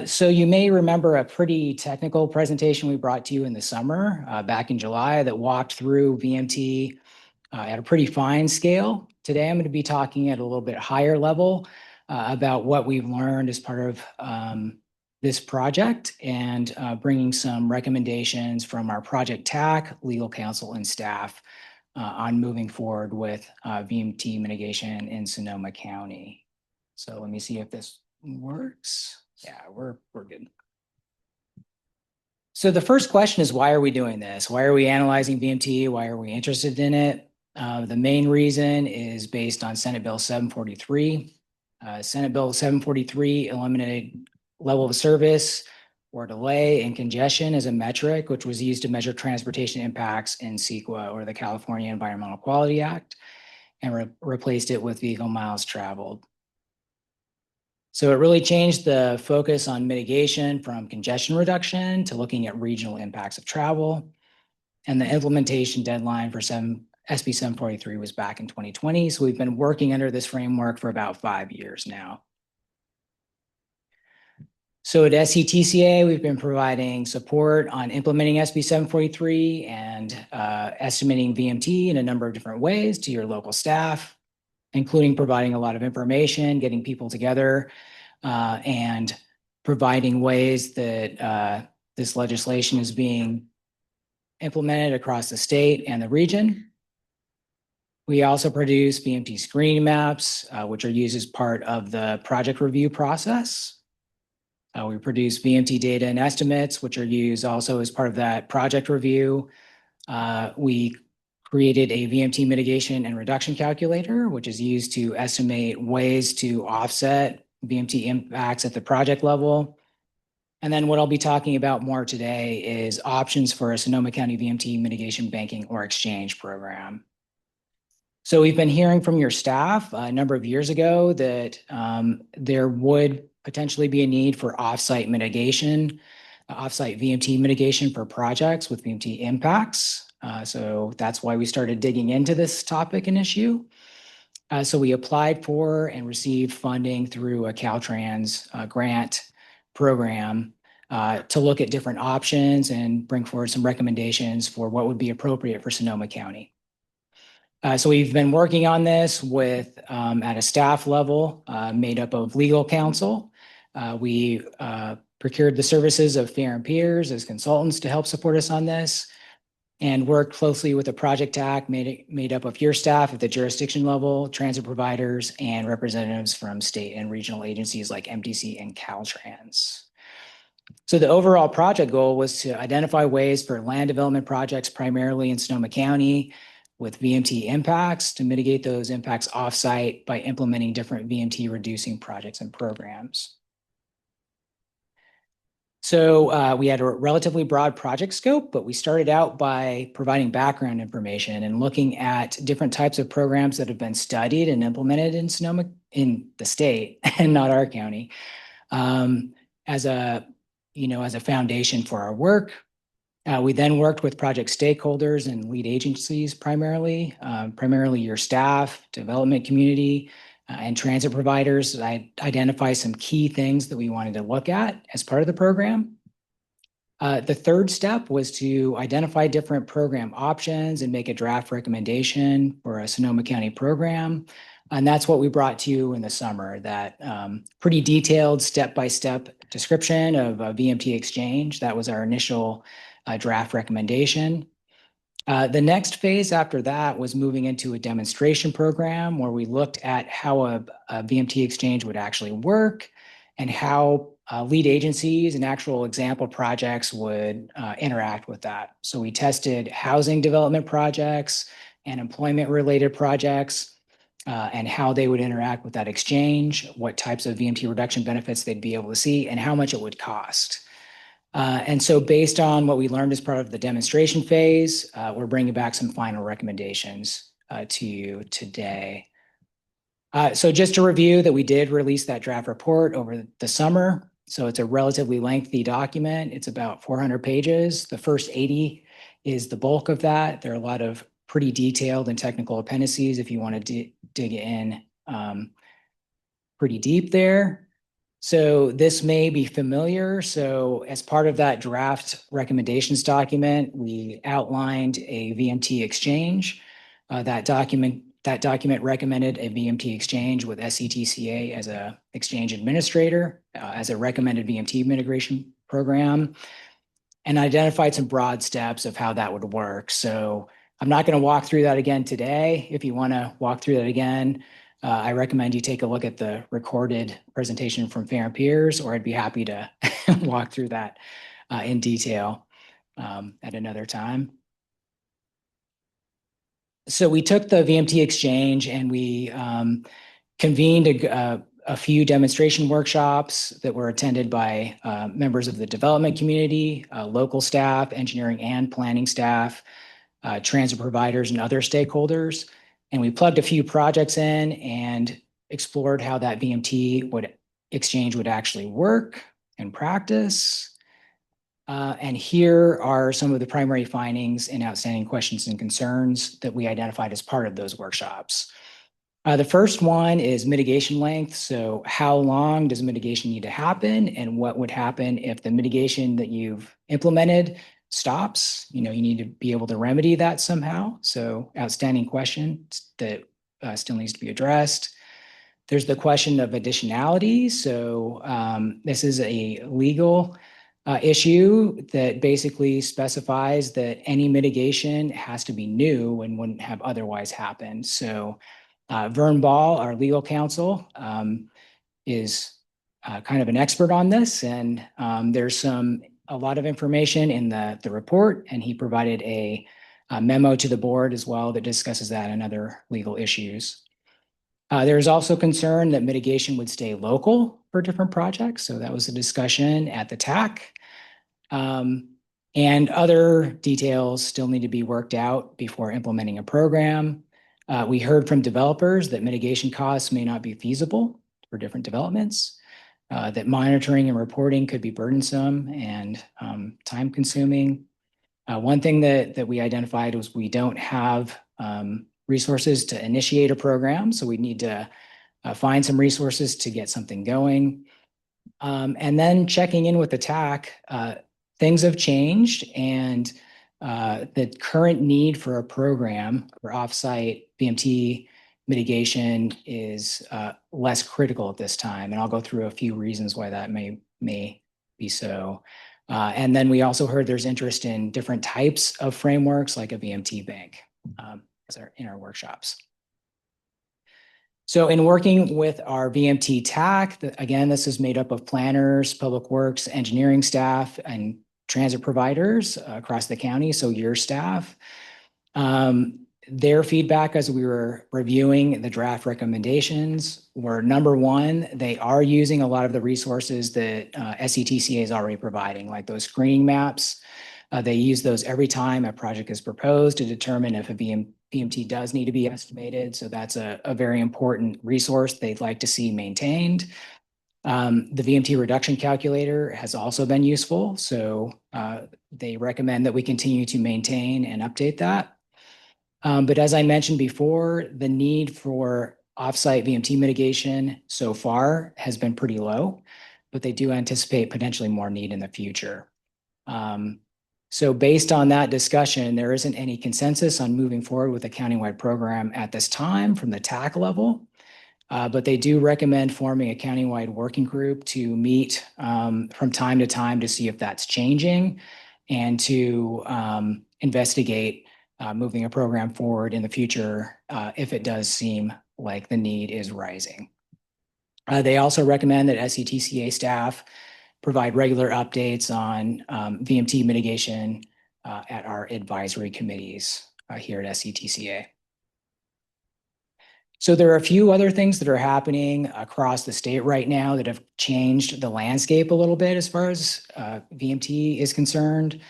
So you may remember a pretty technical presentation we brought to you in the summer back in July that walked through VMT at a pretty fine scale. Today, I'm going to be talking at a little bit higher level about what we've learned as part of this project, and bringing some recommendations from our project TAC, legal counsel, and staff on moving forward with VMT mitigation in Sonoma County. So let me see if this works. Yeah, we're good. So the first question is, why are we doing this? Why are we analyzing VMT? Why are we interested in it? The main reason is based on Senate Bill 743. Senate Bill 743 eliminated level of service or delay and congestion as a metric, which was used to measure transportation impacts in CEQA, or the California Environmental Quality Act, and replaced it with vehicle miles traveled. So it really changed the focus on mitigation from congestion reduction to looking at regional impacts of travel. And the implementation deadline for SB 743 was back in 2020. So we've been working under this framework for about 5 years now. So at SCTCA, we've been providing support on implementing SB 743 and estimating VMT in a number of different ways to your local staff, including providing a lot of information, getting people together, and providing ways that this legislation is being implemented across the state and the region. We also produce VMT screening maps, which are used as part of the project review process. We produce VMT data and estimates, which are used also as part of that project review. We created a VMT mitigation and reduction calculator, which is used to estimate ways to offset VMT impacts at the project level. And then what I'll be talking about more today is options for a Sonoma County VMT mitigation banking or exchange program. So we've been hearing from your staff a number of years ago that there would potentially be a need for offsite mitigation, offsite VMT mitigation for projects with VMT impacts. So that's why we started digging into this topic and issue. So we applied for and received funding through a Caltrans grant program to look at different options and bring forward some recommendations for what would be appropriate for Sonoma County. So we've been working on this with at a staff level made up of legal counsel. We procured the services of Fair and Peers as consultants to help support us on this, and worked closely with the project TAC made up of your staff at the jurisdiction level, transit providers, and representatives from state and regional agencies like MDC and Caltrans. So the overall project goal was to identify ways for land development projects, primarily in Sonoma County, with VMT impacts, to mitigate those impacts offsite by implementing different VMT reducing projects and programs. So we had a relatively broad project scope, but we started out by providing background information and looking at different types of programs that have been studied and implemented in Sonoma, in the state and not our county, as a foundation for our work. We then worked with project stakeholders and lead agencies primarily your staff, development community, and transit providers. I identify some key things that we wanted to look at as part of the program. The third step was to identify different program options and make a draft recommendation for a Sonoma County program. And that's what we brought to you in the summer, that pretty detailed step-by-step description of a VMT exchange. That was our initial draft recommendation. The next phase after that was moving into a demonstration program where we looked at how a VMT exchange would actually work and how lead agencies and actual example projects would interact with that. So we tested housing development projects and employment-related projects and how they would interact with that exchange, what types of VMT reduction benefits they'd be able to see, and how much it would cost. And so based on what we learned as part of the demonstration phase, we're bringing back some final recommendations to you today. So just to review that we did release that draft report over the summer. So it's a relatively lengthy document. It's about 400 pages. The first 80 is the bulk of that. There are a lot of pretty detailed and technical appendices if you want to dig in pretty deep there. So this may be familiar. So as part of that draft recommendations document, we outlined a VMT exchange. That document recommended a VMT exchange with SCTCA as a exchange administrator, as a recommended VMT integration program, and identified some broad steps of how that would work. So I'm not going to walk through that again today. If you want to walk through that again, I recommend you take a look at the recorded presentation from Fair and Peers, or I'd be happy to walk through that in detail at another time. So we took the VMT exchange and we convened a few demonstration workshops that were attended by members of the development community, local staff, engineering and planning staff, transit providers, and other stakeholders. And we plugged a few projects in and explored how that VMT exchange would actually work in practice. And here are some of the primary findings and outstanding questions and concerns that we identified as part of those workshops. The first one is mitigation length. So how long does mitigation need to happen, and what would happen if the mitigation that you've implemented stops? You need to be able to remedy that somehow. So outstanding question that still needs to be addressed. There's the question of additionality. So this is a legal issue that basically specifies that any mitigation has to be new and wouldn't have otherwise happened. So Vern Ball, our legal counsel, is kind of an expert on this, and there's a lot of information in the report, and he provided a memo to the board as well that discusses that and other legal issues. There's also concern that mitigation would stay local for different projects. So that was a discussion at the TAC. And other details still need to be worked out before implementing a program. We heard from developers that mitigation costs may not be feasible for different developments, that monitoring and reporting could be burdensome and time consuming. One thing that we identified was we don't have resources to initiate a program, so we need to find some resources to get something going. And then checking in with the TAC, things have changed, and the current need for a program for offsite VMT mitigation is less critical at this time. And I'll go through a few reasons why that may be so. And then we also heard there's interest in different types of frameworks like a VMT bank in our workshops. So in working with our VMT TAC, again, this is made up of planners, public works, engineering staff, and transit providers across the county, so your staff. Their feedback as we were reviewing the draft recommendations were, number one, they are using a lot of the resources that SCTCA is already providing, like those screening maps. They use those every time a project is proposed to determine if a VMT does need to be estimated. So that's a very important resource they'd like to see maintained. The VMT reduction calculator has also been useful. So they recommend that we continue to maintain and update that. But as I mentioned before, the need for offsite VMT mitigation so far has been pretty low, but they do anticipate potentially more need in the future. So based on that discussion, there isn't any consensus on moving forward with a countywide program at this time from the TAC level. But they do recommend forming a countywide working group to meet from time to time to see if that's changing and to investigate moving a program forward in the future if it does seem like the need is rising. They also recommend that SCTCA staff provide regular updates on VMT mitigation at our advisory committees here at SCTCA. So there are a few other things that are happening across the state right now that have changed the landscape a little bit as far as VMT is concerned.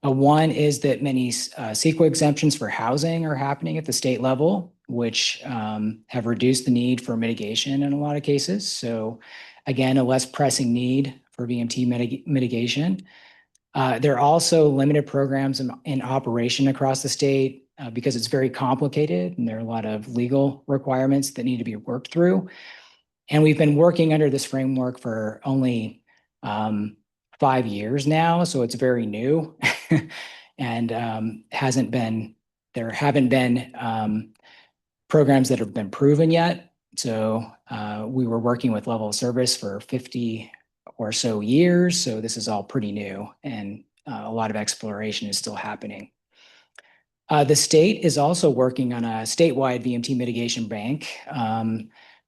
One is that many CEQA exemptions for housing are happening at the state level, which have reduced the need for mitigation in a lot of cases. So again, a less pressing need for VMT mitigation. There are also limited programs in operation across the state because it's very complicated and there are a lot of legal requirements that need to be worked through. And we've been working under this framework for only 5 years now, so it's very new and there haven't been programs that have been proven yet. So we were working with level of service for 50 or so years, so this is all pretty new and a lot of exploration is still happening. The state is also working on a statewide VMT mitigation bank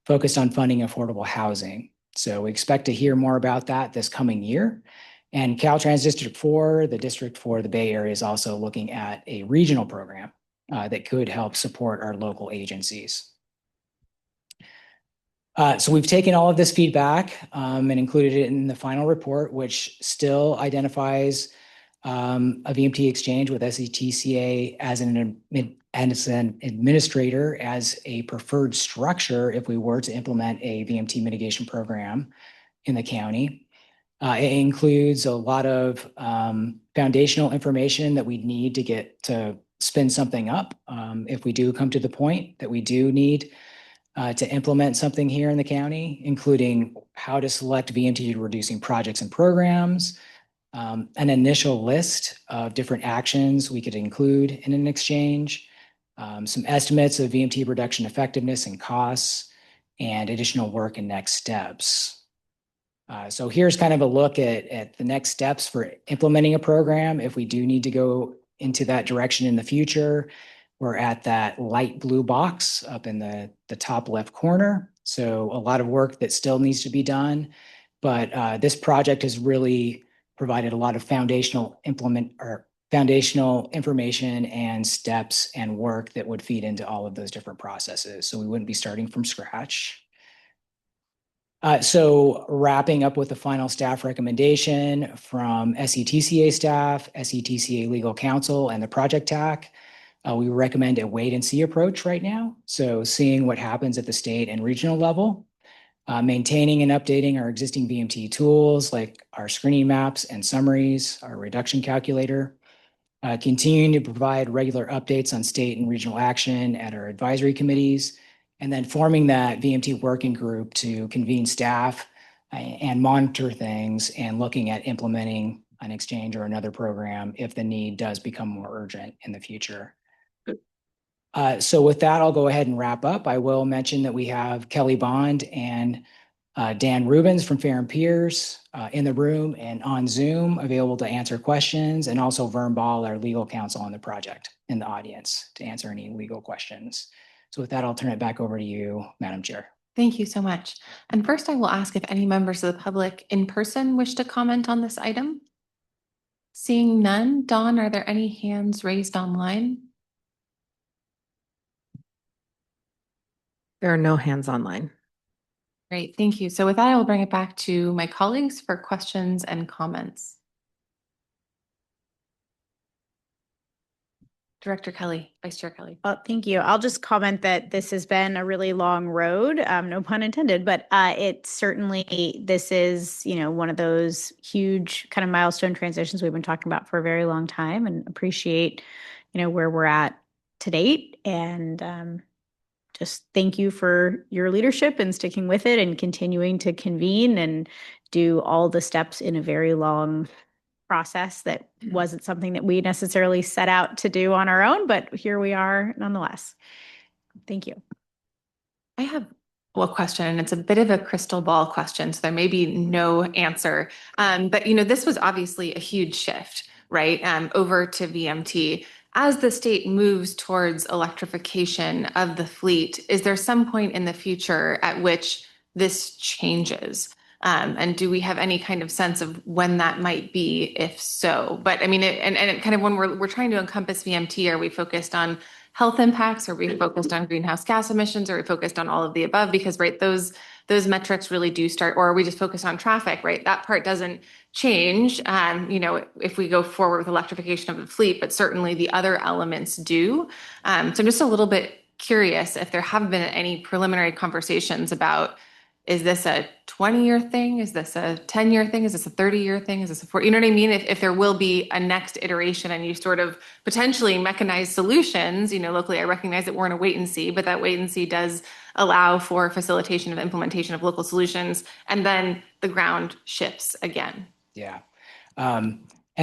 focused on funding affordable housing. So we expect to hear more about that this coming year. And Caltrans District 4, the district for the Bay Area, is also looking at a regional program that could help support our local agencies. So we've taken all of this feedback and included it in the final report, which still identifies a VMT exchange with SCTCA as an administrator as a preferred structure if we were to implement a VMT mitigation program in the county. It includes a lot of foundational information that we need to get to spin something up if we do come to the point that we do need to implement something here in the county, including how to select VMT reducing projects and programs, an initial list of different actions we could include in an exchange, some estimates of VMT reduction effectiveness and costs, and additional work and next steps. So here's kind of a look at the next steps for implementing a program. If we do need to go into that direction in the future, we're at that light blue box up in the top left corner. So a lot of work that still needs to be done, but this project has really provided a lot of foundational information and steps and work that would feed into all of those different processes. So we wouldn't be starting from scratch. So wrapping up with the final staff recommendation from SCTCA staff, SCTCA legal counsel, and the project TAC, we recommend a wait and see approach right now. So seeing what happens at the state and regional level, maintaining and updating our existing VMT tools like our screening maps and summaries, our reduction calculator, continuing to provide regular updates on state and regional action at our advisory committees, and then forming that VMT working group to convene staff and monitor things and looking at implementing an exchange or another program if the need does become more urgent in the future. So with that, I'll go ahead and wrap up. I will mention that we have Kelly Bond and Dan Rubens from Fair and Peers in the room and on Zoom available to answer questions, and also Vern Ball, our legal counsel on the project, in the audience to answer any legal questions. So with that, I'll turn it back over to you, Madam Chair. Thank you so much. And first I will ask if any members of the public in person wish to comment on this item. Seeing none, Dawn, are there any hands raised online? There are no hands online. Great, thank you. So with that, I will bring it back to my colleagues for questions and comments. Director Kelly, Vice Chair Kelly. Well, thank you. I'll just comment that this has been a really long road, no pun intended, but it certainly, this is, one of those huge kind of milestone transitions we've been talking about for a very long time, and appreciate, where we're at to date. And just thank you for your leadership and sticking with it and continuing to convene and do all the steps in a very long process that wasn't something that we necessarily set out to do on our own, but here we are nonetheless. Thank you. I have a question, and it's a bit of a crystal ball question, so there may be no answer. But this was obviously a huge shift, right? Over to VMT. As the state moves towards electrification of the fleet, is there some point in the future at which this changes? And do we have any kind of sense of when that might be, if so? But I mean, it kind of when we're trying to encompass VMT, are we focused on health impacts? Are we focused on greenhouse gas emissions? Are we focused on all of the above? Because, right, those metrics really do start, or are we just focused on traffic, right? That part doesn't change, if we go forward with electrification of the fleet, but certainly the other elements do. So I'm just a little bit curious if there have been any preliminary conversations about, is this a 20-year thing? Is this a 10-year thing? Is this a 30-year thing? Is this a 40? You know what I mean? If there will be a next iteration and you sort of potentially mechanize solutions, locally, I recognize that we're in a wait and see, but that wait and see does allow for facilitation of implementation of local solutions, and then the ground shifts again. Yeah. And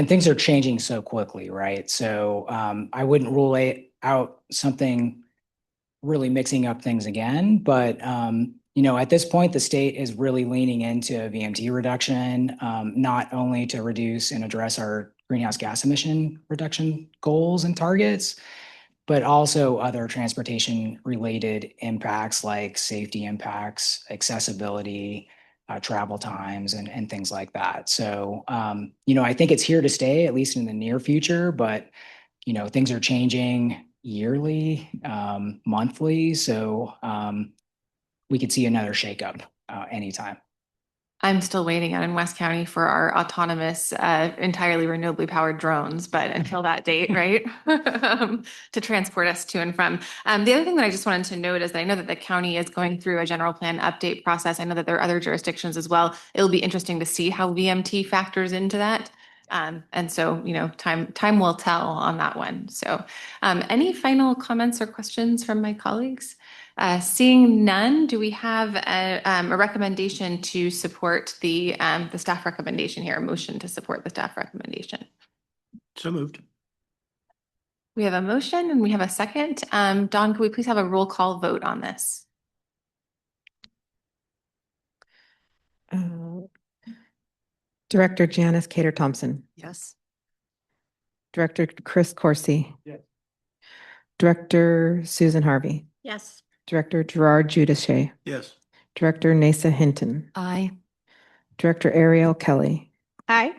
things are changing so quickly, right? So I wouldn't rule out something really mixing up things again, but at this point, the state is really leaning into VMT reduction, not only to reduce and address our greenhouse gas emission reduction goals and targets, but also other transportation related impacts like safety impacts, accessibility, travel times, and things like that. So, I think it's here to stay, at least in the near future, but, things are changing yearly, monthly. So we could see another shakeup anytime. I'm still waiting out in West County for our autonomous, entirely renewably powered drones, but until that date, right? To transport us to and from. The other thing that I just wanted to note is that I know that the county is going through a general plan update process. I know that there are other jurisdictions as well. It'll be interesting to see how VMT factors into that. And so, time will tell on that one. So, any final comments or questions from my colleagues? Seeing none, do we have a recommendation to support the staff recommendation here, a motion to support the staff recommendation? So moved. We have a motion and we have a second. Dawn, could we please have a roll call vote on this? Director Janice Cater Thompson. Yes. Director Chris Corsi. Yes. Director Susan Harvey. Yes. Director Gerard Judice. Yes. Director Nasa Hinton. Aye. Director Ariel Kelly. Aye.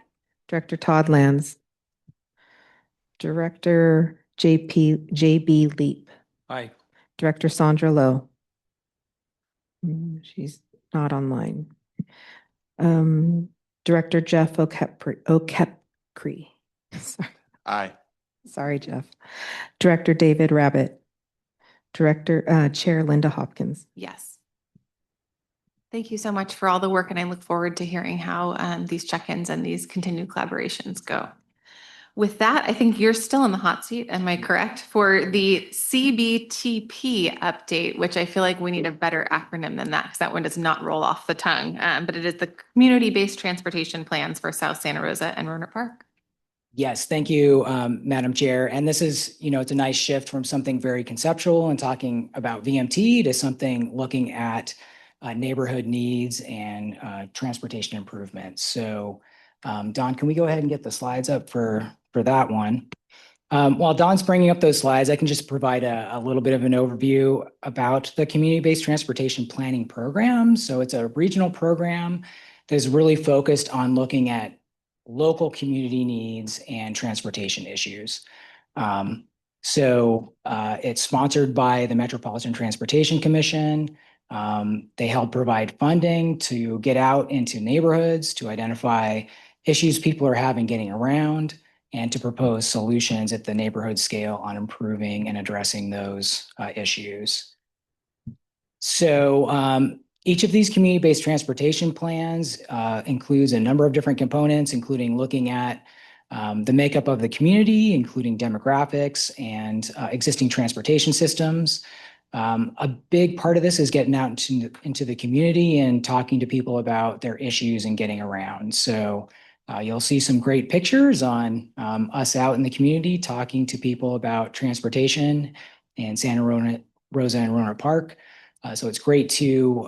Director Todd Lands. Director JB Leap. Aye. Director Sandra Lowe. She's not online. Director Jeff Okepkrey. Sorry. Aye. Sorry, Jeff. Director David Rabbit. Director Chair Linda Hopkins. Yes. Thank you so much for all the work, and I look forward to hearing how these check-ins and these continued collaborations go. With that, I think you're still in the hot seat, am I correct? For the CBTP update, which I feel like we need a better acronym than that because that one does not roll off the tongue. But it is the Community-Based Transportation Plans for South Santa Rosa and Rohnert Park. Yes, thank you, Madam Chair. And this is, it's a nice shift from something very conceptual and talking about VMT to something looking at neighborhood needs and transportation improvements. So, Don, can we go ahead and get the slides up for that one? While Don's bringing up those slides, I can just provide a little bit of an overview about the Community-Based Transportation Planning Program. So it's a regional program that is really focused on looking at local community needs and transportation issues. So it's sponsored by the Metropolitan Transportation Commission. They help provide funding to get out into neighborhoods, to identify issues people are having getting around, and to propose solutions at the neighborhood scale on improving and addressing those issues. So each of these community-based transportation plans includes a number of different components, including looking at the makeup of the community, including demographics and existing transportation systems. A big part of this is getting out into the community and talking to people about their issues and getting around. So you'll see some great pictures on us out in the community talking to people about transportation in Santa Rosa and Rohnert Park. So it's great to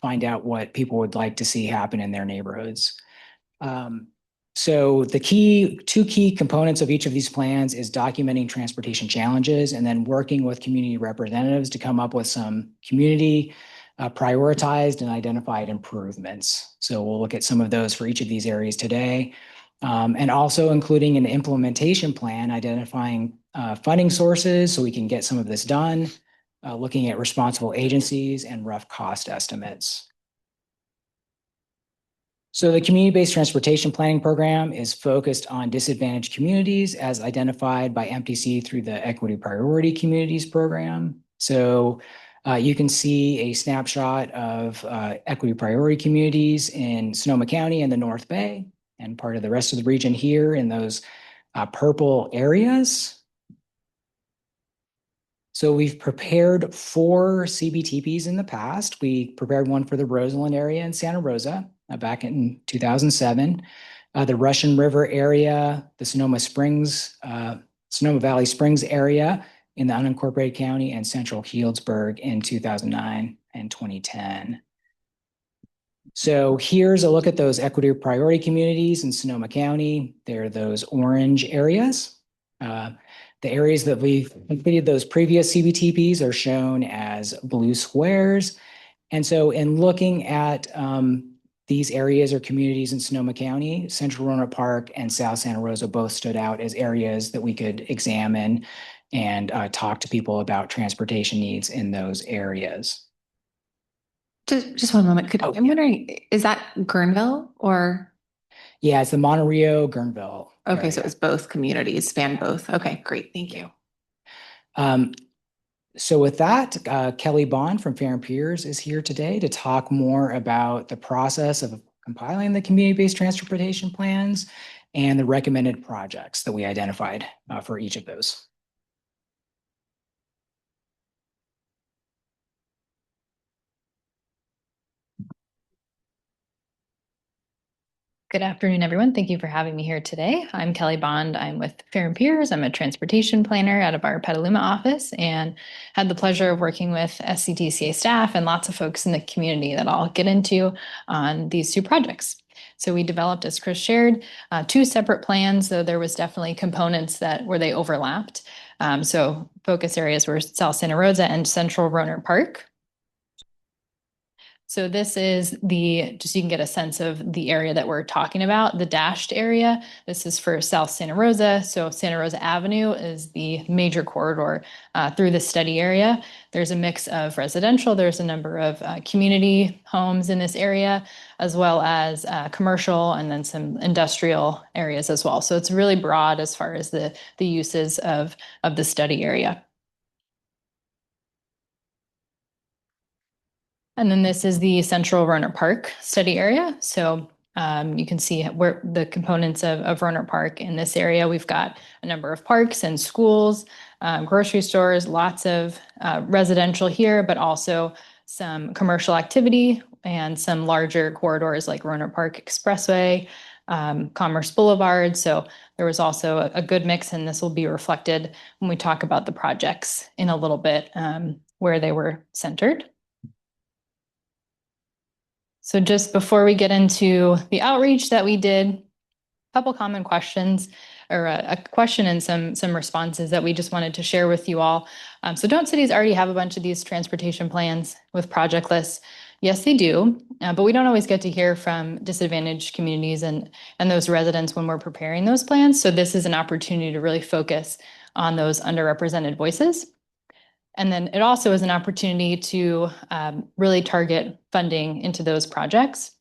find out what people would like to see happen in their neighborhoods. So the two key components of each of these plans is documenting transportation challenges and then working with community representatives to come up with some community prioritized and identified improvements. So we'll look at some of those for each of these areas today. And also including an implementation plan, identifying funding sources so we can get some of this done, looking at responsible agencies and rough cost estimates. So the community-based transportation planning program is focused on disadvantaged communities as identified by MTC through the Equity Priority Communities program. So you can see a snapshot of equity priority communities in Sonoma County and the North Bay and part of the rest of the region here in those purple areas. So we've prepared 4 CBTPs in the past. We prepared one for the Roseland area in Santa Rosa back in 2007, the Russian River area, the Sonoma Valley Springs area in the unincorporated county, and Central Healdsburg in 2009 and 2010. So here's a look at those equity priority communities in Sonoma County. They're those orange areas. The areas that we've completed those previous CBTPs are shown as blue squares. And so in looking at these areas or communities in Sonoma County, Central Rohnert Park and South Santa Rosa both stood out as areas that we could examine and talk to people about transportation needs in those areas. Just one moment. I'm wondering, is that Guerneville or? Yeah, it's the Monterey Guerneville. Okay, area. so it's both communities, span both. Okay, great. Thank you. So with that, Kelly Bond from Fair and Peers is here today to talk more about the process of compiling the community-based transportation plans and the recommended projects that we identified for each of those. Good afternoon, everyone. Thank you for having me here today. I'm Kelly Bond. I'm with Fair and Peers. I'm a transportation planner out of our Petaluma office and had the pleasure of working with SCTCA staff and lots of folks in the community that I'll get into on these 2 projects. So we developed, as Chris shared, 2 separate plans, though there was definitely components where they overlapped. So focus areas were South Santa Rosa and Central Rohnert Park. So this is just so you can get a sense of the area that we're talking about, the dashed area. This is for South Santa Rosa. So Santa Rosa Avenue is the major corridor through the study area. There's a mix of residential. There's a number of community homes in this area, as well as commercial and then some industrial areas as well. So it's really broad as far as the uses of the study area. And then this is the Central Rohnert Park study area. So you can see where the components of Rohnert Park in this area. We've got a number of parks and schools, grocery stores, lots of residential here, but also some commercial activity and some larger corridors like Rohnert Park Expressway, Commerce Boulevard. So there was also a good mix, and this will be reflected when we talk about the projects in a little bit where they were centered. So just before we get into the outreach that we did, a couple common questions or a question and some responses that we just wanted to share with you all. So don't cities already have a bunch of these transportation plans with project lists? Yes, they do, but we don't always get to hear from disadvantaged communities and those residents when we're preparing those plans. So this is an opportunity to really focus on those underrepresented voices. And then it also is an opportunity to really target funding into those projects.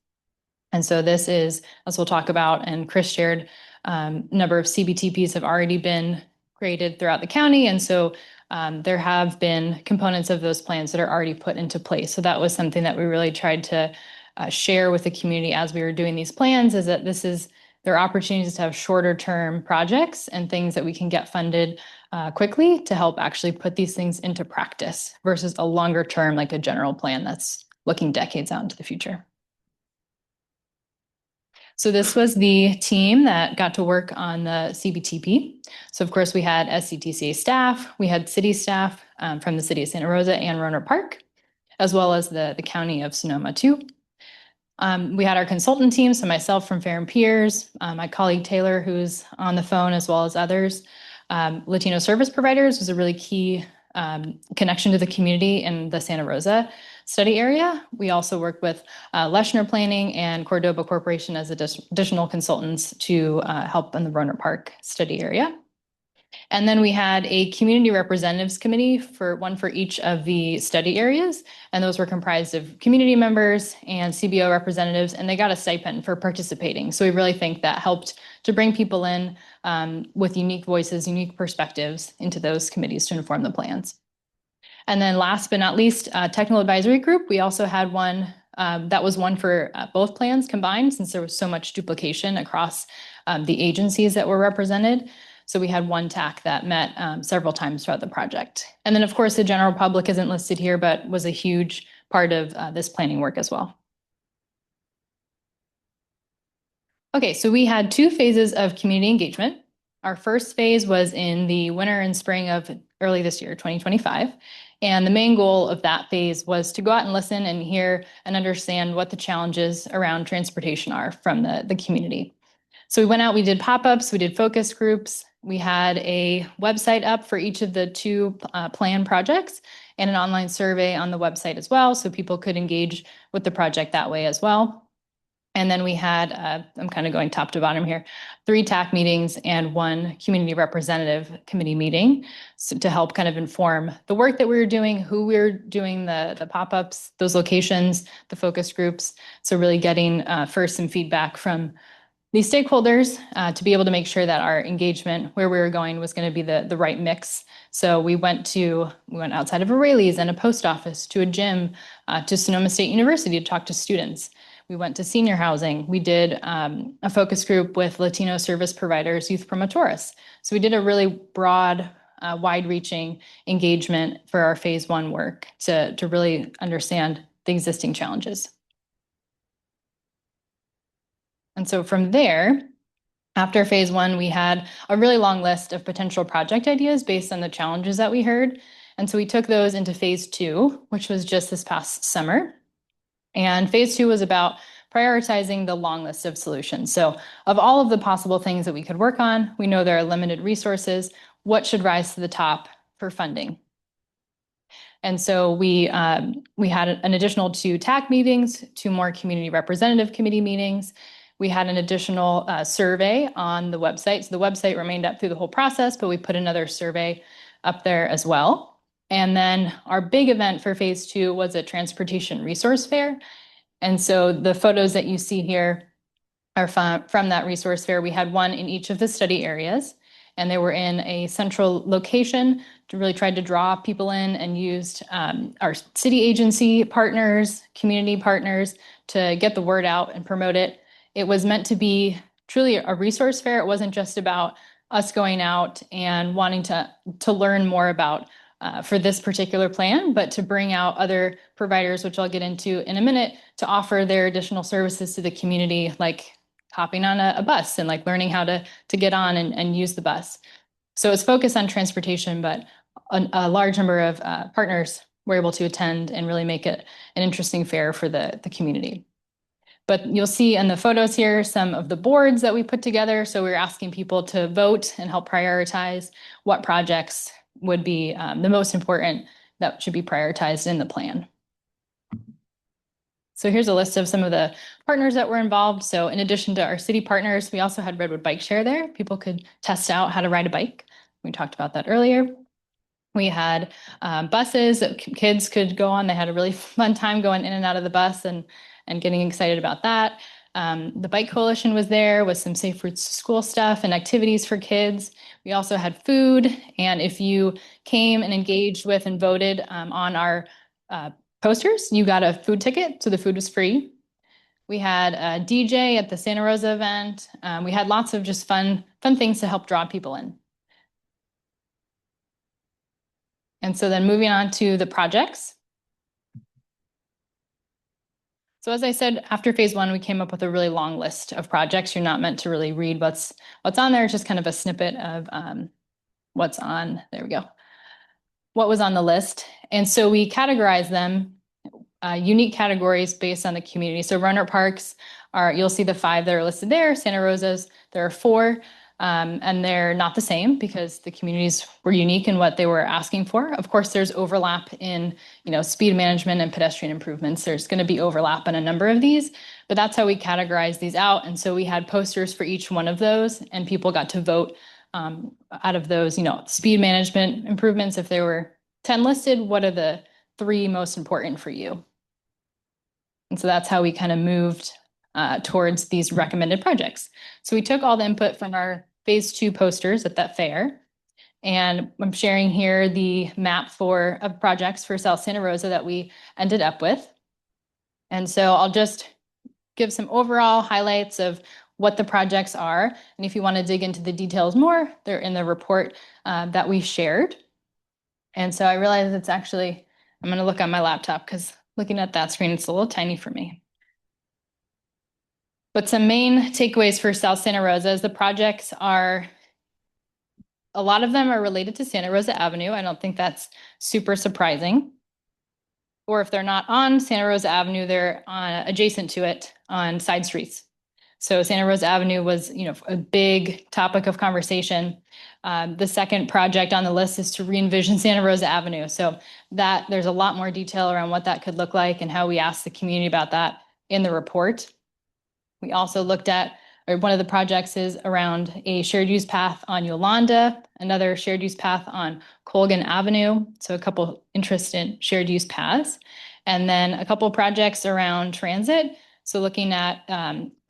And so this is, as we'll talk about, and Chris shared, a number of CBTPs have already been created throughout the county. And so there have been components of those plans that are already put into place. So that was something that we really tried to share with the community as we were doing these plans, is that there are opportunities to have shorter term projects and things that we can get funded quickly to help actually put these things into practice versus a longer term, like a general plan that's looking decades out into the future. So this was the team that got to work on the CBTP. So of course we had SCTCA staff, we had city staff from the city of Santa Rosa and Rohnert Park, as well as the county of Sonoma too. We had our consultant team, so myself from Fair and Peers, my colleague Taylor, who's on the phone, as well as others. Latino service providers was a really key connection to the community in the Santa Rosa study area. We also work with Leshner Planning and Cordoba Corporation as additional consultants to help in the Rohnert Park study area. And then we had a community representatives committee, one for each of the study areas. And those were comprised of community members and CBO representatives, and they got a stipend for participating. So we really think that helped to bring people in with unique voices, unique perspectives into those committees to inform the plans. And then last but not least, technical advisory group. We also had one that was one for both plans combined, since there was so much duplication across the agencies that were represented. So we had one TAC that met several times throughout the project. And then of course, the general public isn't listed here, but was a huge part of this planning work as well. Okay, so we had 2 phases of community engagement. Our first phase was in the winter and spring of early this year, 2025. And the main goal of that phase was to go out and listen and hear and understand what the challenges around transportation are from the community. So we went out, we did pop-ups, we did focus groups. We had a website up for each of the 2 plan projects and an online survey on the website as well, so people could engage with the project that way as well. And then we had, I'm kind of going top to bottom here, 3 TAC meetings and 1 community representative committee meeting, so to help kind of inform the work that we were doing, who we were doing the pop-ups, those locations, the focus groups. So really getting first some feedback from these stakeholders to be able to make sure that our engagement where we were going was going to be the right mix. So we went outside of O'Reilly's and a post office to a gym to Sonoma State University to talk to students. We went to senior housing. We did a focus group with Latino service providers, youth promotores. So we did a really broad, wide-reaching engagement for our phase 1 work to really understand the existing challenges. And so from there, after phase 1, we had a really long list of potential project ideas based on the challenges that we heard. And so we took those into phase 2, which was just this past summer. And phase 2 was about prioritizing the long list of solutions. So of all of the possible things that we could work on, we know there are limited resources. What should rise to the top for funding? And so we had an additional 2 TAC meetings, 2 more community representative committee meetings. We had an additional survey on the website. So the website remained up through the whole process, but we put another survey up there as well. And then our big event for phase 2 was a transportation resource fair. And so the photos that you see here are from that resource fair. We had one in each of the study areas, and they were in a central location to really try to draw people in, and used our city agency partners, community partners to get the word out and promote it. It was meant to be truly a resource fair. It wasn't just about us going out and wanting to learn more about for this particular plan, but to bring out other providers, which I'll get into in a minute, to offer their additional services to the community, like hopping on a bus and like learning how to get on and use the bus. So it's focused on transportation, but a large number of partners were able to attend and really make it an interesting fair for the community. But you'll see in the photos here some of the boards that we put together. So we were asking people to vote and help prioritize what projects would be the most important that should be prioritized in the plan. So here's a list of some of the partners that were involved. So in addition to our city partners, we also had Redwood Bike Share there. People could test out how to ride a bike. We talked about that earlier. We had buses that kids could go on. They had a really fun time going in and out of the bus and getting excited about that. The Bike Coalition was there with some safe routes to school stuff and activities for kids. We also had food. And if you came and engaged with and voted on our posters, you got a food ticket. So the food was free. We had a DJ at the Santa Rosa event. We had lots of just fun things to help draw people in. And so then moving on to the projects. So as I said, after phase one, we came up with a really long list of projects. You're not meant to really read what's on there. It's just kind of a snippet of what's on, there we go, what was on the list. And so we categorize them, unique categories based on the community. So runner parks are, you'll see the 5 that are listed there. Santa Rosa's, there are 4. And they're not the same because the communities were unique in what they were asking for. Of course, there's overlap in, speed management and pedestrian improvements. There's going to be overlap in a number of these, but that's how we categorize these out. And so we had posters for each one of those, and people got to vote out of those, speed management improvements. If there were 10 listed, what are the 3 most important for you? And so that's how we kind of moved towards these recommended projects. So we took all the input from our phase 2 posters at that fair, and I'm sharing here the map of projects for South Santa Rosa that we ended up with. And so I'll just give some overall highlights of what the projects are. And if you want to dig into the details more, they're in the report that we shared. And so I realize it's actually, I'm going to look on my laptop because looking at that screen, it's a little tiny for me. But some main takeaways for South Santa Rosa is the projects are, a lot of them are related to Santa Rosa Avenue. I don't think that's super surprising. Or if they're not on Santa Rosa Avenue, they're adjacent to it on side streets. So Santa Rosa Avenue was, a big topic of conversation. The second project on the list is to re-envision Santa Rosa Avenue. So that there's a lot more detail around what that could look like and how we asked the community about that in the report. We also looked at, or one of the projects is around a shared use path on Yolanda, another shared use path on Colgan Avenue. So a couple interest in shared use paths. And then a couple projects around transit. So looking at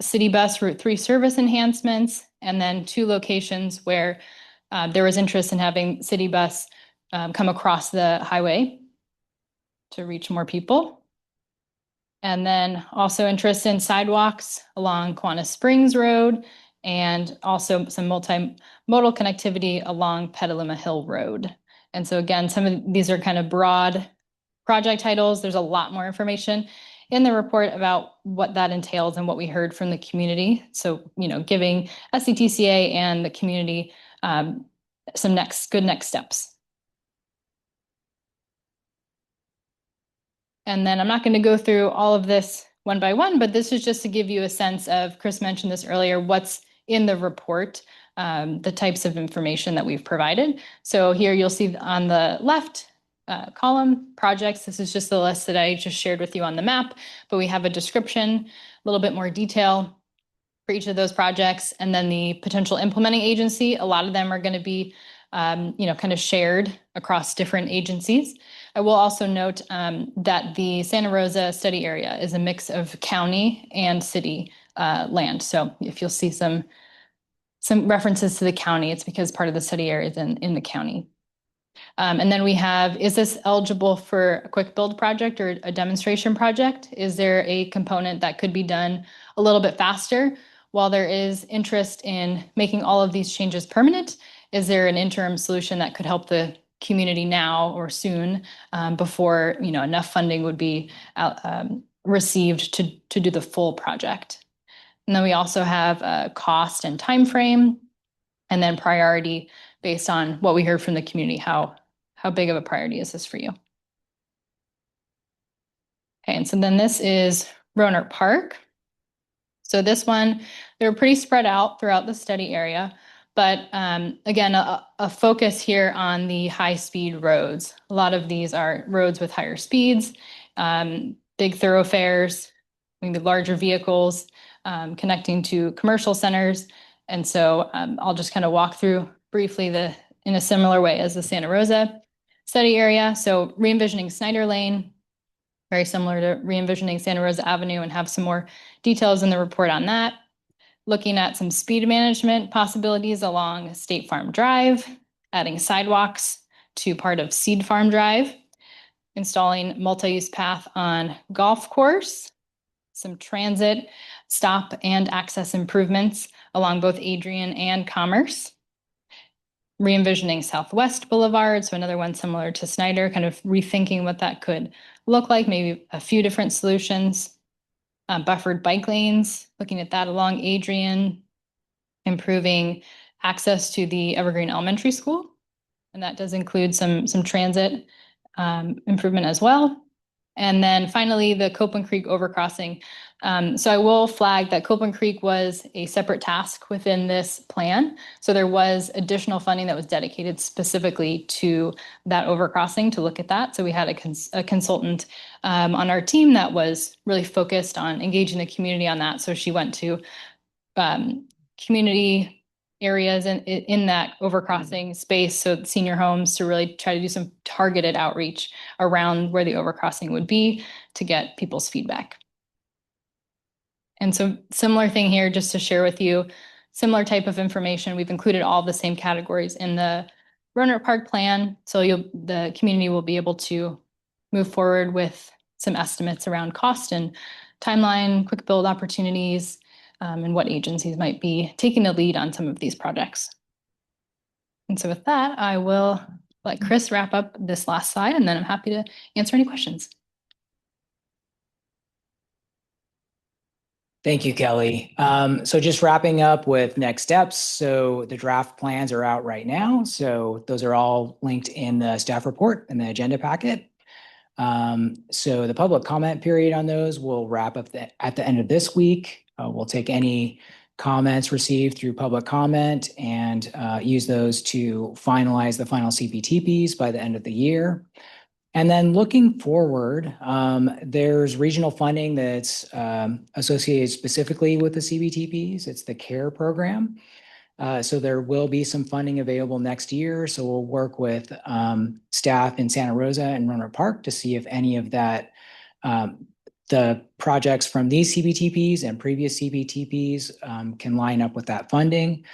City Bus Route 3 service enhancements, and then 2 locations where there was interest in having City Bus come across the highway to reach more people. And then also interest in sidewalks along Kiwanis Springs Road, and also some multimodal connectivity along Petaluma Hill Road. And so again, some of these are kind of broad project titles. There's a lot more information in the report about what that entails and what we heard from the community. So, giving SCTCA and the community some good next steps. And then I'm not going to go through all of this one by one, but this is just to give you a sense of, Chris mentioned this earlier, what's in the report, the types of information that we've provided. So here you'll see on the left column, projects. This is just the list that I just shared with you on the map, but we have a description, a little bit more detail for each of those projects. And then the potential implementing agency, a lot of them are going to be kind of shared across different agencies. I will also note that the Santa Rosa study area is a mix of county and city land. So if you'll see some references to the county, it's because part of the study area is in the county. And then we have, is this eligible for a quick build project or a demonstration project? Is there a component that could be done a little bit faster? While there is interest in making all of these changes permanent, is there an interim solution that could help the community now or soon before enough funding would be received to do the full project? And then we also have a cost and time frame, and then priority based on what we heard from the community. How big of a priority is this for you? Okay, and so then this is Rohnert Park. So this one, they're pretty spread out throughout the study area, but again, a focus here on the high-speed roads. A lot of these are roads with higher speeds, big thoroughfares, maybe larger vehicles, connecting to commercial centers. And so I'll just kind of walk through briefly the in a similar way as the Santa Rosa study area. So re-envisioning Snyder Lane, very similar to re-envisioning Santa Rosa Avenue, and have some more details in the report on that. Looking at some speed management possibilities along State Farm Drive, adding sidewalks to part of Seed Farm Drive, installing multi-use path on Golf Course, some transit stop and access improvements along both Adrian and Commerce, re-envisioning Southwest Boulevard, so another one similar to Snyder, kind of rethinking what that could look like, maybe a few different solutions. Buffered bike lanes, looking at that along Adrian, improving access to the Evergreen Elementary School. And that does include some transit improvement as well. And then finally, the Copeland Creek overcrossing. So I will flag that Copeland Creek was a separate task within this plan. So there was additional funding that was dedicated specifically to that overcrossing to look at that. So we had a consultant on our team that was really focused on engaging the community on that. So she went to community areas in that overcrossing space, so senior homes, to really try to do some targeted outreach around where the overcrossing would be to get people's feedback. And so similar thing here, just to share with you, similar type of information. We've included all the same categories in the Roanoke Park plan. So the community will be able to move forward with some estimates around cost and timeline, quick build opportunities, and what agencies might be taking the lead on some of these projects. And so with that, I will let Chris wrap up this last slide, and then I'm happy to answer any questions. Thank you, Kelly. So just wrapping up with next steps. So the draft plans are out right now. So those are all linked in the staff report and the agenda packet. So the public comment period on those will wrap up at the end of this week. We'll take any comments received through public comment and use those to finalize the final CPTPs by the end of the year. And then looking forward, there's regional funding that's associated specifically with the CPTPs. It's the CARE program. So there will be some funding available next year. So we'll work with staff in Santa Rosa and Roanoke Park to see if any of that, the projects from these CPTPs and previous CPTPs can line up with that funding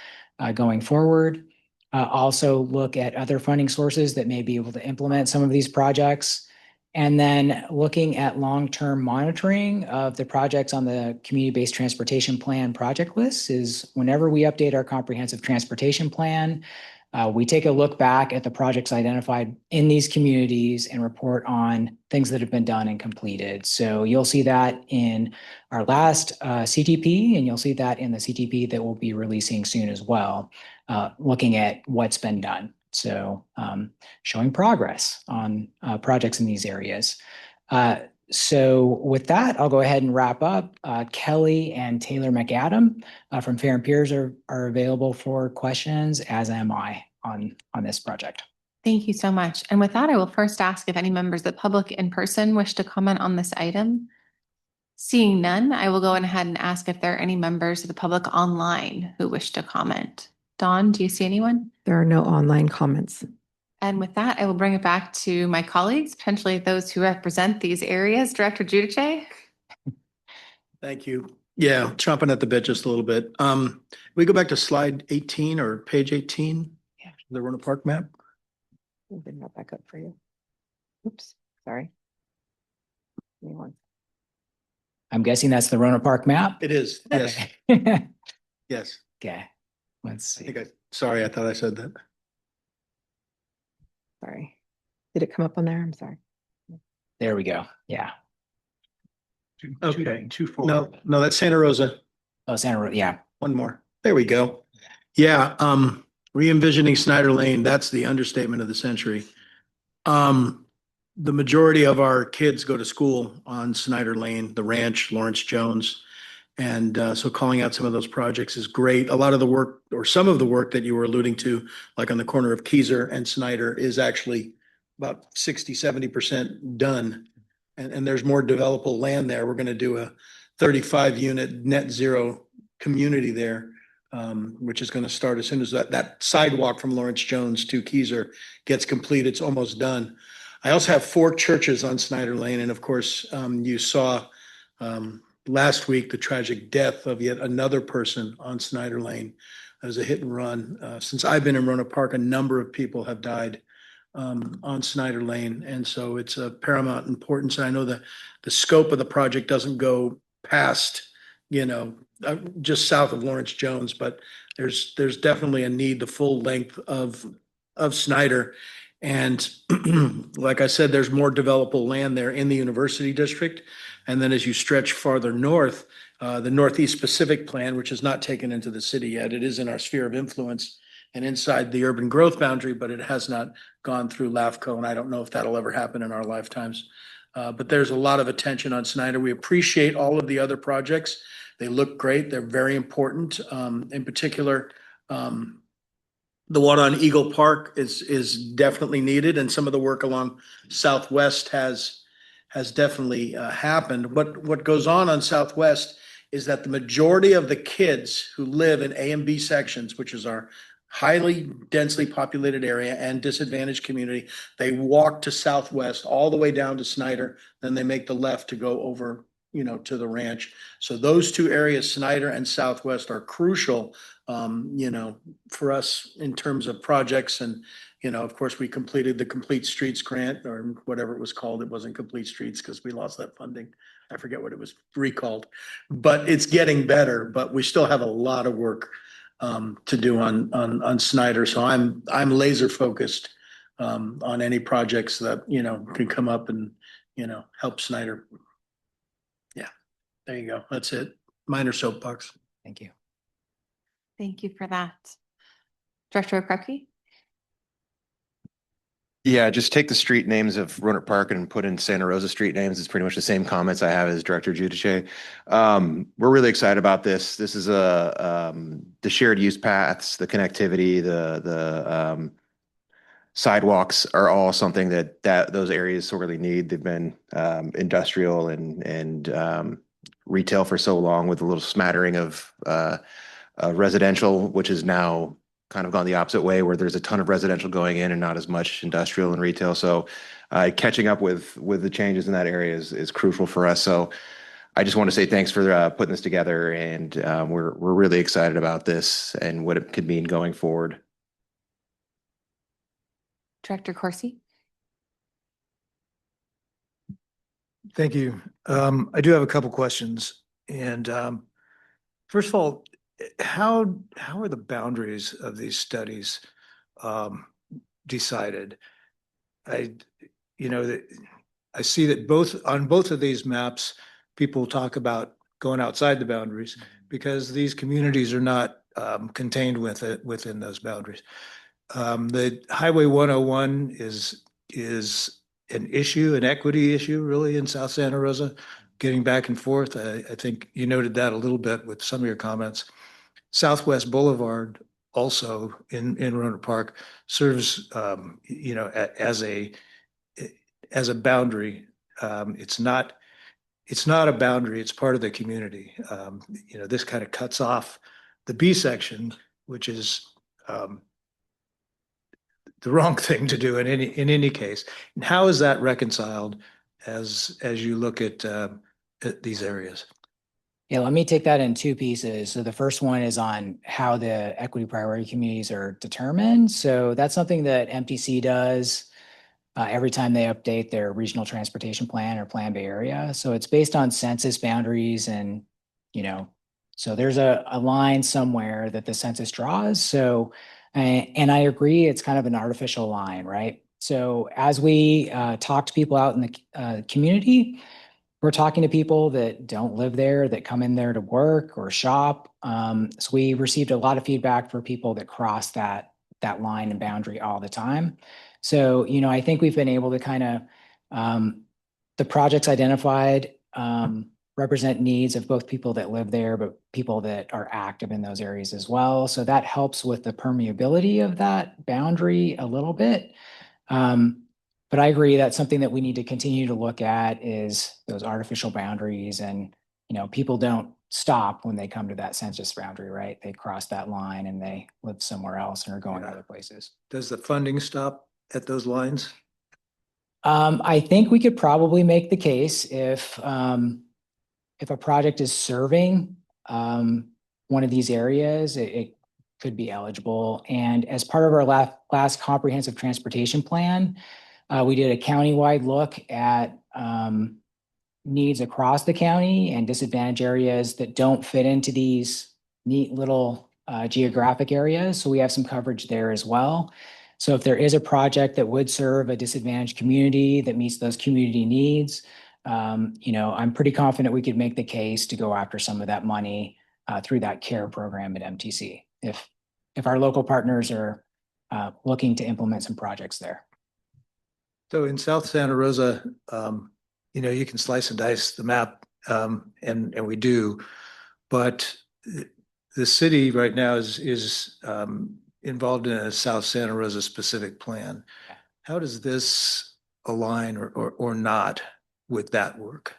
going forward. Also look at other funding sources that may be able to implement some of these projects. And then looking at long-term monitoring of the projects on the community-based transportation plan project list is whenever we update our comprehensive transportation plan, we take a look back at the projects identified in these communities and report on things that have been done and completed. So you'll see that in our last CTP, and you'll see that in the CTP that we'll be releasing soon as well, looking at what's been done. So showing progress on projects in these areas. So with that, I'll go ahead and wrap up. Kelly and Taylor McAdam from Fair and Peers are available for questions, as am I on this project. Thank you so much. And with that, I will first ask if any members of the public in person wish to comment on this item. Seeing none, I will go ahead and ask if there are any members of the public online who wish to comment. Dawn, do you see anyone? There are no online comments. And with that, I will bring it back to my colleagues, potentially those who represent these areas. Director Giudice. Thank you. Yeah, chomping at the bit just a little bit. We go back to slide 18 or page 18. Yeah. The Roanoke Park map. I'll bring that back up for you. Oops, sorry. Give me one. I'm guessing that's the Roanoke Park map? It is, yes. Okay. Yes. Okay, let's I see. think sorry, I thought I said that. Sorry. Did it come up on there? I'm sorry. There we go. Yeah. Okay. No, that's Santa Rosa. Oh, Santa Rosa. Yeah. One more. There we go. Yeah. Re-envisioning Snyder Lane. That's the understatement of the century. The majority of our kids go to school on Snyder Lane, the ranch, Lawrence Jones. And so calling out some of those projects is great. A lot of the work or some of the work that you were alluding to, like on the corner of Keyser and Snyder, is actually about 60, 70% done. And there's more developable land there. We're going to do a 35 unit net zero community there. which is going to start as soon as that sidewalk from Lawrence Jones to Keyser gets complete. It's almost done. I also have 4 churches on Snyder Lane. And of course, you saw last week the tragic death of yet another person on Snyder Lane. It was a hit and run. Since I've been in Roanoke Park, a number of people have died on Snyder Lane. And so it's a paramount importance. And I know the scope of the project doesn't go past, just south of Lawrence Jones, but there's definitely a need, the full length of Snyder. And like I said, there's more developable land there in the University District. And then as you stretch farther north, the Northeast Pacific Plan, which is not taken into the city yet, it is in our sphere of influence and inside the urban growth boundary, but it has not gone through LAFCO, and I don't know if that'll ever happen in our lifetimes. But there's a lot of attention on Snyder. We appreciate all of the other projects. They look great. They're very important. In particular, the one on Eagle Park is definitely needed, and some of the work along Southwest has definitely happened. What goes on Southwest is that the majority of the kids who live in A and B sections, which is our highly densely populated area and disadvantaged community, they walk to Southwest all the way down to Snyder, then they make the left to go over, to the ranch. So those 2 areas, Snyder and Southwest, are crucial, for us in terms of projects. And, of course, we completed the Complete Streets grant, or whatever it was called. It wasn't Complete Streets because we lost that funding. I forget what it was recalled, but it's getting better, but we still have a lot of work to do on Snyder. So I'm laser focused on any projects that, can come up and, help Snyder. Yeah, there you go. That's it. Minor soapbox. Thank you. Thank you for that. Director Okrepke? Yeah, just take the street names of Roanoke Park and put in Santa Rosa street names. It's pretty much the same comments I have as Director Giudice. We're really excited about this. This is the shared use paths, the connectivity, the sidewalks are all something that those areas sorely need. They've been industrial and retail for so long, with a little smattering of residential, which is now kind of gone the opposite way, where there's a ton of residential going in and not as much industrial and retail. So catching up with the changes in that area is crucial for us. So I just want to say thanks for putting this together, and we're really excited about this and what it could mean going forward. Director Corsi? Thank you. I do have a couple questions. And first of all, how are the boundaries of these studies decided? I see that on both of these maps, people talk about going outside the boundaries because these communities are not contained within those boundaries. The Highway 101 is an issue, an equity issue, really, in South Santa Rosa, getting back and forth. I think you noted that a little bit with some of your comments. Southwest Boulevard, also in Roanoke Park, serves as a boundary. It's not a boundary. It's part of the community. This kind of cuts off the B section, which is the wrong thing to do in any case. And how is that reconciled as you look at these areas? Yeah, let me take that in 2 pieces. So the first one is on how the equity priority communities are determined. So that's something that MTC does every time they update their regional transportation plan or Plan Bay Area. So it's based on census boundaries, and so there's a line somewhere that the census draws. So, and I agree, it's kind of an artificial line, right? So as we talk to people out in the community, we're talking to people that don't live there, that come in there to work or shop. So we received a lot of feedback for people that cross that line and boundary all the time. So, I think we've been able to kind of, the projects identified represent needs of both people that live there, but people that are active in those areas as well. So that helps with the permeability of that boundary a little bit. But I agree that's something that we need to continue to look at, is those artificial boundaries. And, people don't stop when they come to that census boundary, right? They cross that line and they live somewhere else and are going other places. Does the funding stop at those lines? I think we could probably make the case if a project is serving one of these areas, it could be eligible. And as part of our last comprehensive transportation plan, we did a countywide look at needs across the county and disadvantaged areas that don't fit into these neat little geographic areas. So we have some coverage there as well. So if there is a project that would serve a disadvantaged community that meets those community needs, I'm pretty confident we could make the case to go after some of that money through that CARE program at MTC if our local partners are looking to implement some projects there. So in South Santa Rosa, you can slice and dice the map, and we do, but the city right now is involved in a South Santa Rosa specific plan. How does this align or not with that work?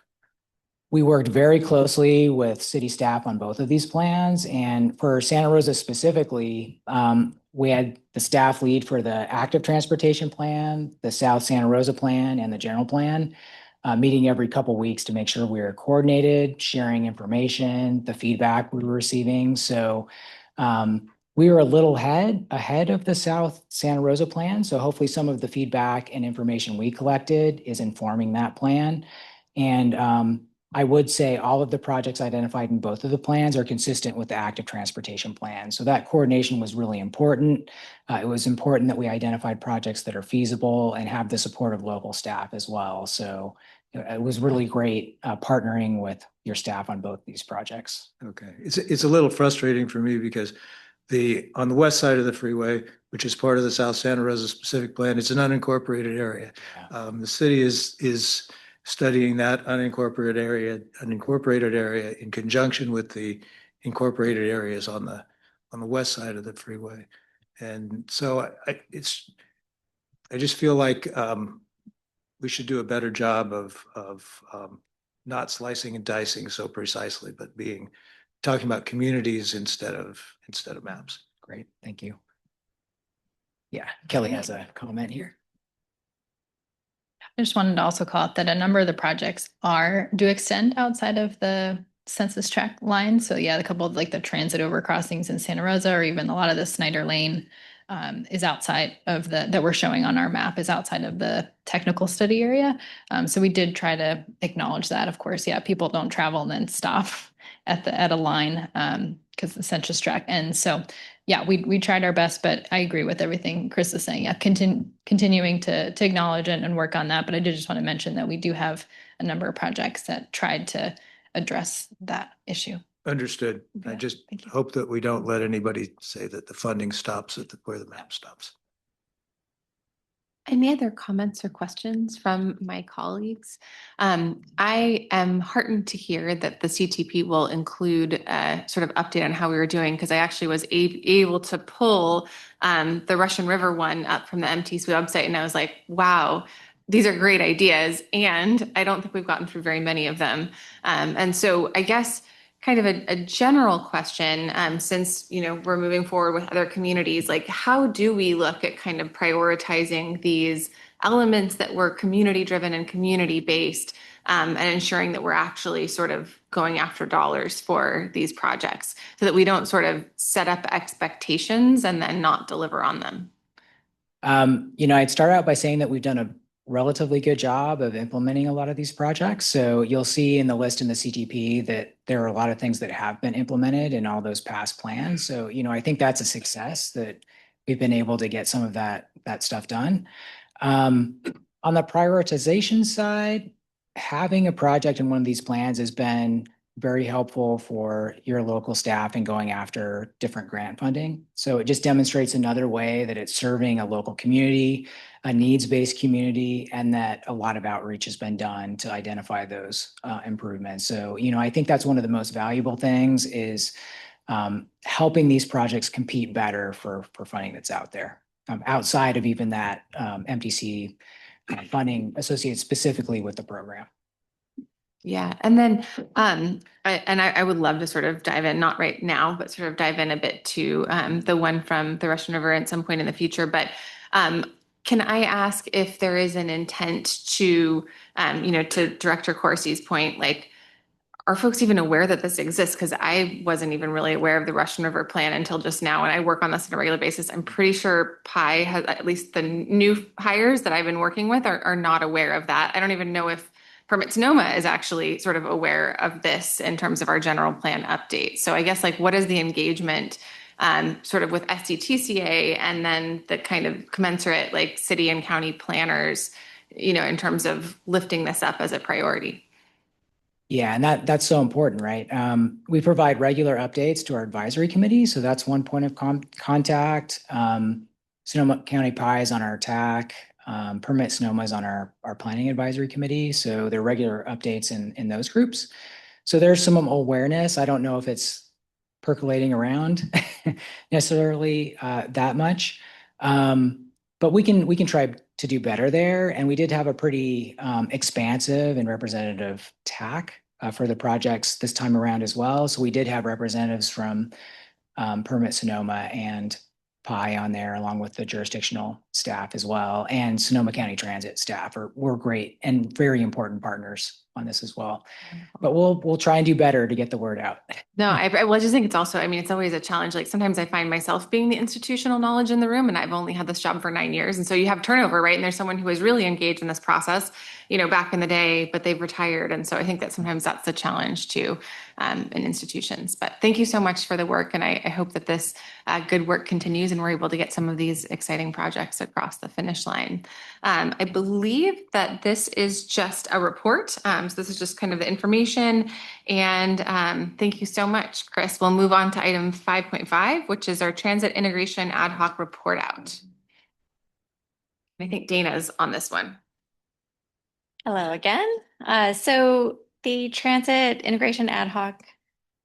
We worked very closely with city staff on both of these plans. And for Santa Rosa specifically, we had the staff lead for the active transportation plan, the South Santa Rosa plan, and the general plan, meeting every couple weeks to make sure we were coordinated, sharing information, the feedback we were receiving. So we were a little ahead of the South Santa Rosa plan. So hopefully some of the feedback and information we collected is informing that plan. And I would say all of the projects identified in both of the plans are consistent with the active transportation plan. So that coordination was really important. It was important that we identified projects that are feasible and have the support of local staff as well. So it was really great partnering with your staff on both these projects. Okay, it's a little frustrating for me because on the west side of the freeway, which is part of the South Santa Rosa specific plan, it's an unincorporated area. Yeah. The city is studying that unincorporated area in conjunction with the incorporated areas on the west side of the freeway. And so I just feel like we should do a better job of not slicing and dicing so precisely, but talking about communities instead of maps. Great, thank you. Yeah, Kelly has a comment here. I just wanted to also call out that a number of the projects do extend outside of the census tract line. So yeah, a couple of like the transit over crossings in Santa Rosa, or even a lot of the Snyder Lane is outside of that we're showing on our map is outside of the technical study area. So we did try to acknowledge that. Of course, yeah, people don't travel and then stop at a line because the census tract ends. So yeah, we tried our best, but I agree with everything Chris is saying. Yeah, continuing to acknowledge and work on that. But I did just want to mention that we do have a number of projects that tried to address that issue. Understood. Yeah, I just hope that we don't let anybody say that the funding stops at where the map stops. Any other comments or questions from my colleagues? I am heartened to hear that the CTP will include a sort of update on how we were doing, because I actually was able to pull the Russian River one up from the MTC website, and I was like, wow, these are great ideas. And I don't think we've gotten through very many of them. And so I guess kind of a general question, since, we're moving forward with other communities, like how do we look at kind of prioritizing these elements that were community driven and community based, and ensuring that we're actually sort of going after dollars for these projects so that we don't sort of set up expectations and then not deliver on them? I'd start out by saying that we've done a relatively good job of implementing a lot of these projects. So you'll see in the list in the CTP that there are a lot of things that have been implemented in all those past plans. So, I think that's a success that we've been able to get some of that stuff done. On the prioritization side, having a project in one of these plans has been very helpful for your local staff in going after different grant funding. So it just demonstrates another way that it's serving a local community, a needs-based community, and that a lot of outreach has been done to identify those improvements. So, I think that's one of the most valuable things is helping these projects compete better for funding that's out there, outside of even that MTC funding associated specifically with the program. Yeah, and then I would love to sort of dive in, not right now, but sort of dive in a bit to the one from the Russian River at some point in the future. But um, can I ask if there is an intent to, to Director Corsi's point, like, are folks even aware that this exists? Because I wasn't even really aware of the Russian River plan until just now, and I work on this on a regular basis. I'm pretty sure Pi has, at least the new hires that I've been working with are not aware of that. I don't even know if Permit Sonoma is actually sort of aware of this in terms of our general plan update. So I guess, like, what is the engagement sort of with SCTCA and then the kind of commensurate like city and county planners, in terms of lifting this up as a priority? Yeah, and that's so important, right? We provide regular updates to our advisory committee, so that's one point of contact. Sonoma County Pi is on our TAC. Permit Sonoma is on our planning advisory committee, so there are regular updates in those groups. So there's some awareness. I don't know if it's percolating around necessarily that much, but we can try to do better there. And we did have a pretty expansive and representative TAC for the projects this time around as well. So we did have representatives from Permit Sonoma and Pi on there, along with the jurisdictional staff as well, and Sonoma County Transit staff were great and very important partners on this as well. But we'll try and do better to get the word out. No, I just think it's also, I mean, it's always a challenge. Like sometimes I find myself being the institutional knowledge in the room, and I've only had this job for 9 years. And so you have turnover, right? And there's someone who was really engaged in this process, back in the day, but they've retired. And so I think that sometimes that's the challenge too, in institutions. But thank you so much for the work. And I hope that this good work continues and we're able to get some of these exciting projects across the finish line. I believe that this is just a report. So this is just kind of the information. And thank you so much, Chris. We'll move on to item 5.5, which is our transit integration ad hoc report out. I think Dana's on this one. Hello again. So the transit integration ad hoc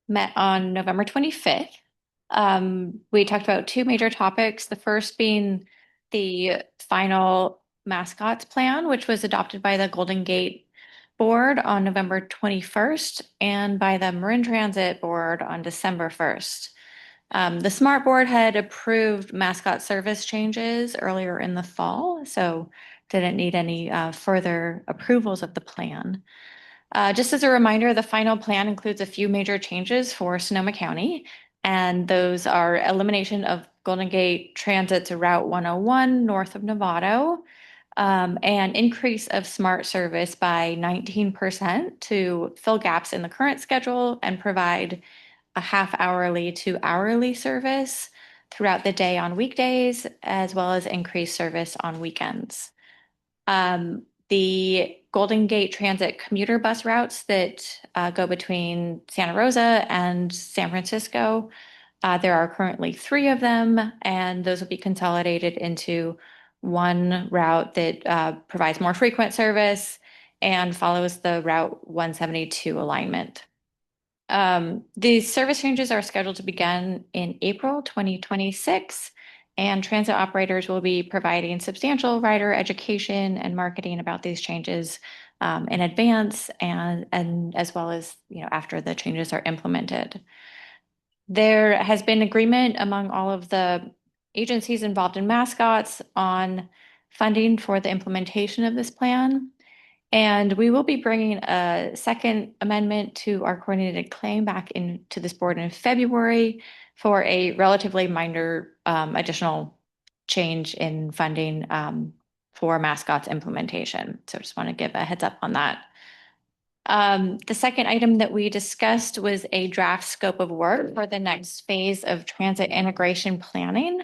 met on November 25th. We talked about two major topics. The first being the final mascots plan, which was adopted by the Golden Gate Board on November 21st and by the Marin Transit Board on December 1st. The SMART Board had approved mascot service changes earlier in the fall, so didn't need any further approvals of the plan. Just as a reminder, the final plan includes a few major changes for Sonoma County, and those are elimination of Golden Gate Transit to Route 101 north of Novato, and increase of SMART service by 19% to fill gaps in the current schedule and provide a half hourly to hourly service throughout the day on weekdays, as well as increased service on weekends. The Golden Gate Transit commuter bus routes that go between Santa Rosa and San Francisco, there are currently 3 of them, and those will be consolidated into one route that provides more frequent service and follows the Route 172 alignment. These service changes are scheduled to begin in April 2026, and transit operators will be providing substantial rider education and marketing about these changes in advance and as well as after the changes are implemented. There has been agreement among all of the agencies involved in mascots on funding for the implementation of this plan. And we will be bringing a second amendment to our coordinated claim back into this board in February for a relatively minor additional change in funding for mascots implementation. So just want to give a heads up on that. The second item that we discussed was a draft scope of work for the next phase of transit integration planning,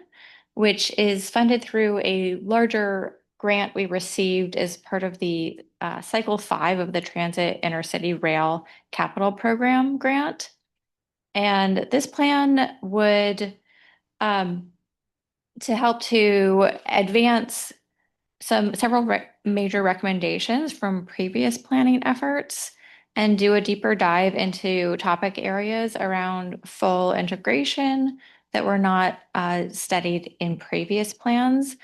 which is funded through a larger grant we received as part of the cycle 5 of the Transit Intercity Rail Capital Program grant. And this plan would to help to advance several major recommendations from previous planning efforts and do a deeper dive into topic areas around full integration that were not studied in previous plans.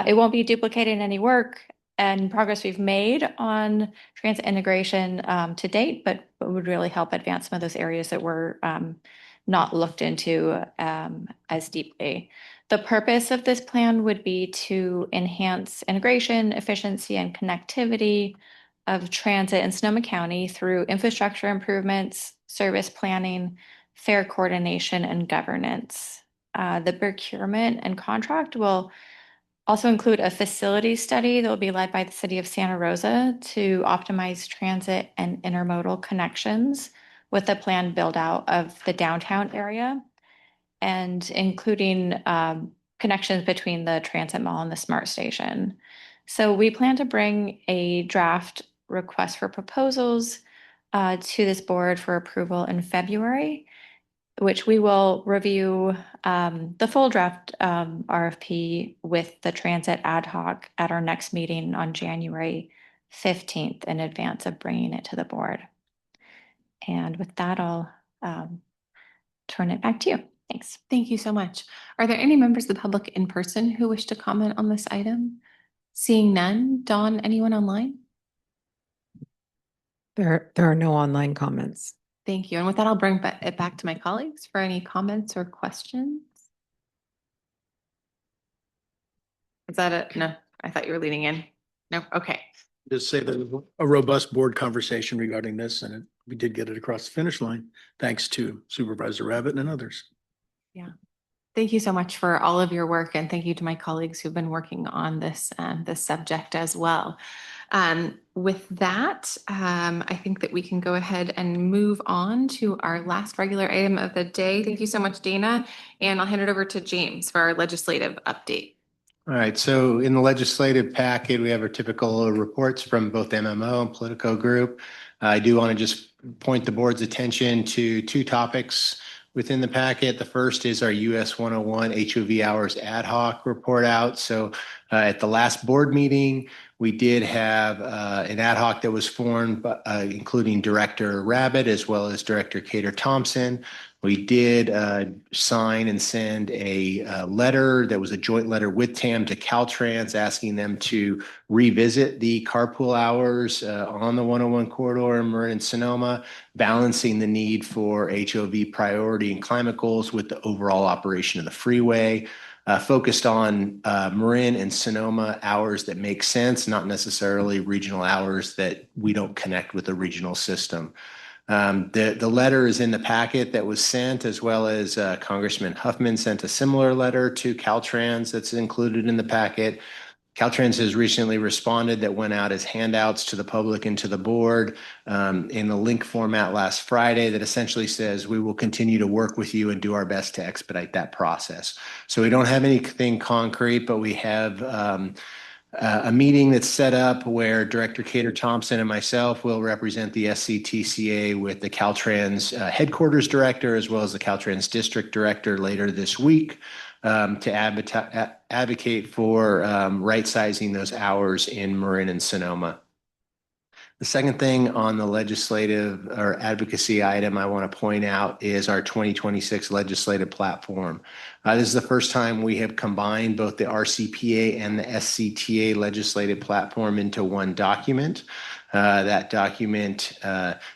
It won't be duplicating any work. and progress we've made on transit integration to date, but would really help advance some of those areas that were not looked into as deeply. The purpose of this plan would be to enhance integration, efficiency, and connectivity of transit in Sonoma County through infrastructure improvements, service planning, fare coordination, and governance. The procurement and contract will also include a facility study that will be led by the city of Santa Rosa to optimize transit and intermodal connections with a planned build out of the downtown area and including connections between the transit mall and the smart station. So we plan to bring a draft request for proposals to this board for approval in February, which we will review the full draft RFP with the transit ad hoc at our next meeting on January 15th in advance of bringing it to the board. And with that, I'll turn it back to you. Thanks. Thank you so much. Are there any members of the public in person who wish to comment on this item? Seeing none, Dawn, anyone online? There are no online comments. Thank you. And with that, I'll bring it back to my colleagues for any comments or questions. Is that it? No, I thought you were leading in. No, okay. Just say that a robust board conversation regarding this, and we did get it across the finish line, thanks to Supervisor Rabbit and others. Yeah. Thank you so much for all of your work, and thank you to my colleagues who've been working on this subject as well. With that, I think that we can go ahead and move on to our last regular item of the day. Thank you so much, Dana, and I'll hand it over to James for our legislative update. All right, so in the legislative packet, we have our typical reports from both MMO and Politico Group. I do want to just point the board's attention to two topics within the packet. The first is our US 101 HOV hours ad hoc report out. So at the last board meeting, we did have an ad hoc that was formed, including Director Rabbit as well as Director Cater Thompson. We did sign and send a letter that was a joint letter with TAM to Caltrans asking them to revisit the carpool hours on the 101 corridor in Marin and Sonoma, balancing the need for HOV priority and climate goals with the overall operation of the freeway. Focused on Marin and Sonoma hours that make sense, not necessarily regional hours that we don't connect with the regional system. The letter is in the packet that was sent, as well as Congressman Huffman sent a similar letter to Caltrans that's included in the packet. Caltrans has recently responded that went out as handouts to the public and to the board in the link format last Friday that essentially says we will continue to work with you and do our best to expedite that process. So we don't have anything concrete, but we have a meeting that's set up where Director Cater Thompson and myself will represent the SCTCA with the Caltrans headquarters director as well as the Caltrans district director later this week to advocate for right-sizing those hours in Marin and Sonoma. The second thing on the legislative or advocacy item I want to point out is our 2026 legislative platform. This is the first time we have combined both the RCPA and the SCTA legislative platform into one document. That document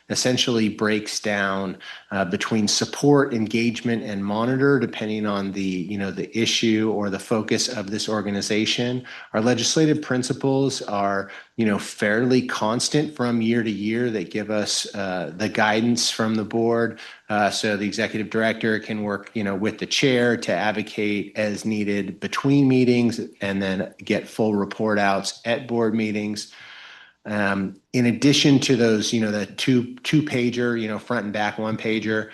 essentially breaks down between support, engagement, and monitor, depending on the issue or the focus of this organization. Our legislative principles are fairly constant from year to year. They give us the guidance from the board. So the executive director can work, with the chair to advocate as needed between meetings and then get full report outs at board meetings. In addition to those, the two pager, front and back one pager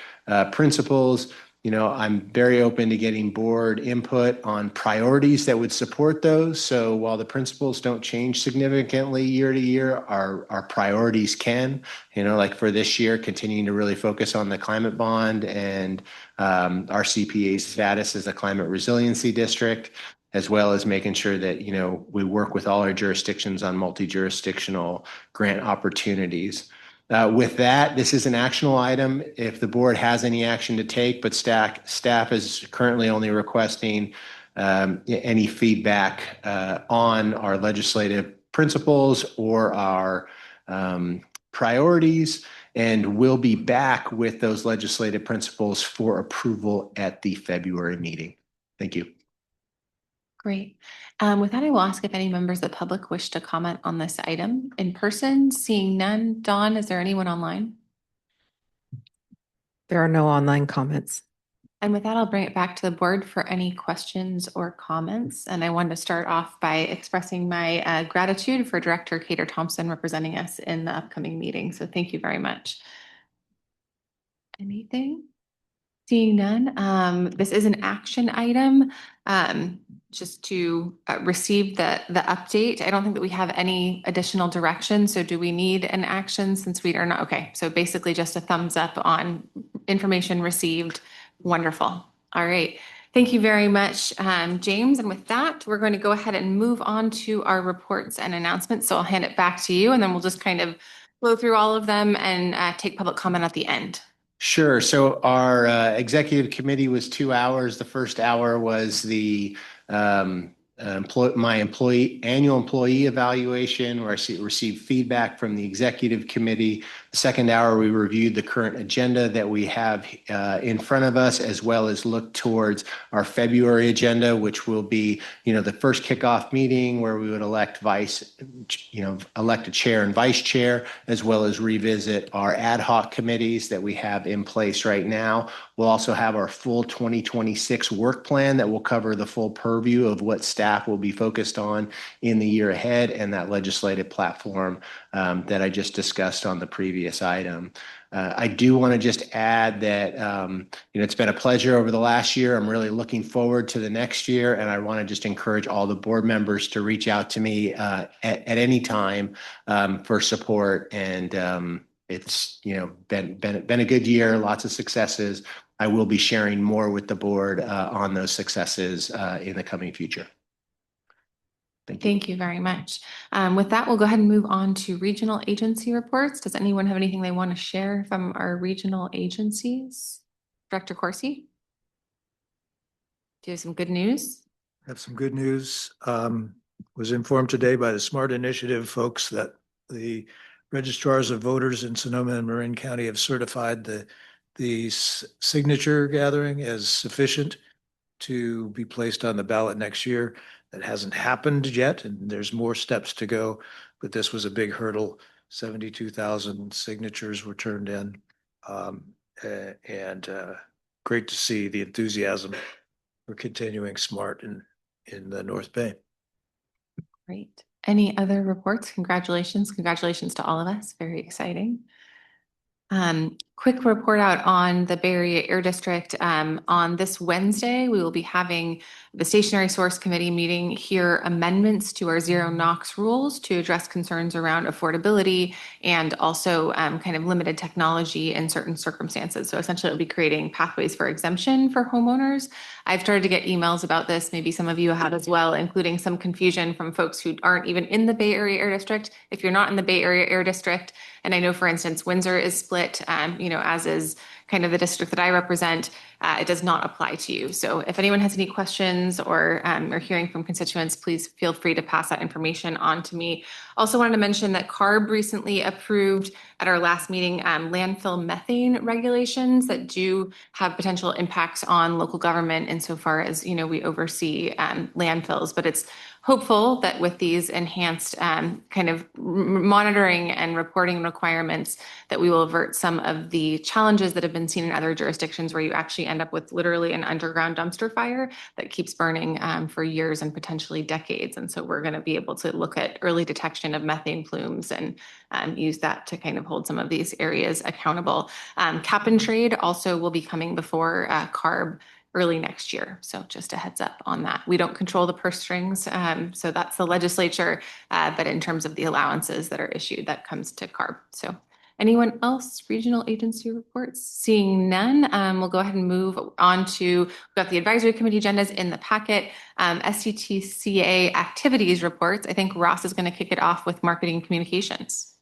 principles, I'm very open to getting board input on priorities that would support those. So while the principles don't change significantly year to year, our priorities can, like for this year, continuing to really focus on the climate bond and our CPA's status as a climate resiliency district, as well as making sure that, we work with all our jurisdictions on multi-jurisdictional grant opportunities. With that, this is an actionable item if the board has any action to take, but staff is currently only requesting any feedback on our legislative principles or our priorities, and we'll be back with those legislative principles for approval at the February meeting. Thank you. Great. With that, I will ask if any members of the public wish to comment on this item in person. Seeing none. Dawn, is there anyone online? There are no online comments. And with that, I'll bring it back to the board for any questions or comments. And I wanted to start off by expressing my gratitude for Director Cater Thompson representing us in the upcoming meeting. So thank you very much. Anything? Seeing none, this is an action item, just to receive the update. I don't think that we have any additional direction. So do we need an action since we are not? Okay, so basically just a thumbs up on information received. Wonderful. All right. Thank you very much, James. And with that, we're going to go ahead and move on to our reports and announcements. So I'll hand it back to you, and then we'll just kind of flow through all of them and take public comment at the end. Sure. So our executive committee was 2 hours. The first hour was the annual employee evaluation, where I received feedback from the executive committee. The second hour, we reviewed the current agenda that we have in front of us, as well as look towards our February agenda, which will be, the first kickoff meeting where we would elect elect a chair and vice chair, as well as revisit our ad hoc committees that we have in place right now. We'll also have our full 2026 work plan that will cover the full purview of what staff will be focused on in the year ahead, and that legislative platform that I just discussed on the previous item. I do want to just add that it's been a pleasure over the last year. I'm really looking forward to the next year, and I want to just encourage all the board members to reach out to me at any time for support. And it's been a good year, lots of successes. I will be sharing more with the board on those successes in the coming future. Thank you. Thank you very much. With that, we'll go ahead and move on to regional agency reports. Does anyone have anything they want to share from our regional agencies? Director Corsi? Do you have some good news? I have some good news. Was informed today by the Smart Initiative folks that the registrars of voters in Sonoma and Marin County have certified the signature gathering as sufficient to be placed on the ballot next year. That hasn't happened yet, and there's more steps to go, but this was a big hurdle. 72,000 signatures were turned in, and great to see the enthusiasm for continuing SMART in the North Bay. Great. Any other reports? Congratulations. Congratulations to all of us. Very exciting. Quick report out on the Bay Area Air District. On this Wednesday, we will be having the Stationary Source Committee meeting here amendments to our zero NOx rules to address concerns around affordability and also kind of limited technology in certain circumstances. So essentially, it'll be creating pathways for exemption for homeowners. I've started to get emails about this. Maybe some of you have as well, including some confusion from folks who aren't even in the Bay Area Air District. If you're not in the Bay Area Air District, and I know, for instance, Windsor is split, as is kind of the district that I represent, it does not apply to you. So if anyone has any questions or are hearing from constituents, please feel free to pass that information on to me. Also wanted to mention that CARB recently approved at our last meeting landfill methane regulations that do have potential impacts on local government insofar as, we oversee landfills, but it's hopeful that with these enhanced kind of monitoring and reporting requirements that we will avert some of the challenges that have been seen in other jurisdictions where you actually end up with literally an underground dumpster fire that keeps burning for years and potentially decades. And so we're going to be able to look at early detection of methane plumes and use that to kind of hold some of these areas accountable. Cap and trade also will be coming before CARB early next year. So just a heads up on that. We don't control the purse strings. So that's the legislature. But in terms of the allowances that are issued, that comes to CARB. So anyone else, regional agency reports? Seeing none, we'll go ahead and move on to, we've got the advisory committee agendas in the packet. SCTCA activities reports. I think Ross is going to kick it off with marketing communications.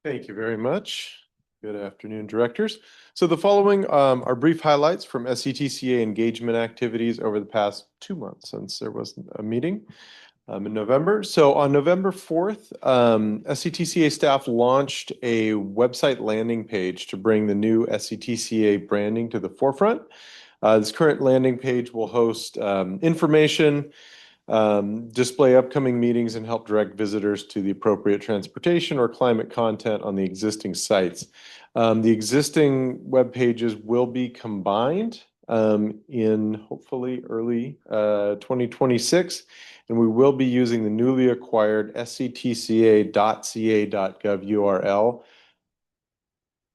Thank you very much. Good afternoon, directors. So the following are brief highlights from SCTCA engagement activities over the past 2 months since there was a meeting. in November. So on November 4th, SCTCA staff launched a website landing page to bring the new SCTCA branding to the forefront. This current landing page will host information, display upcoming meetings, and help direct visitors to the appropriate transportation or climate content on the existing sites. The existing web pages will be combined in hopefully early 2026. And we will be using the newly acquired sctca.ca.gov URL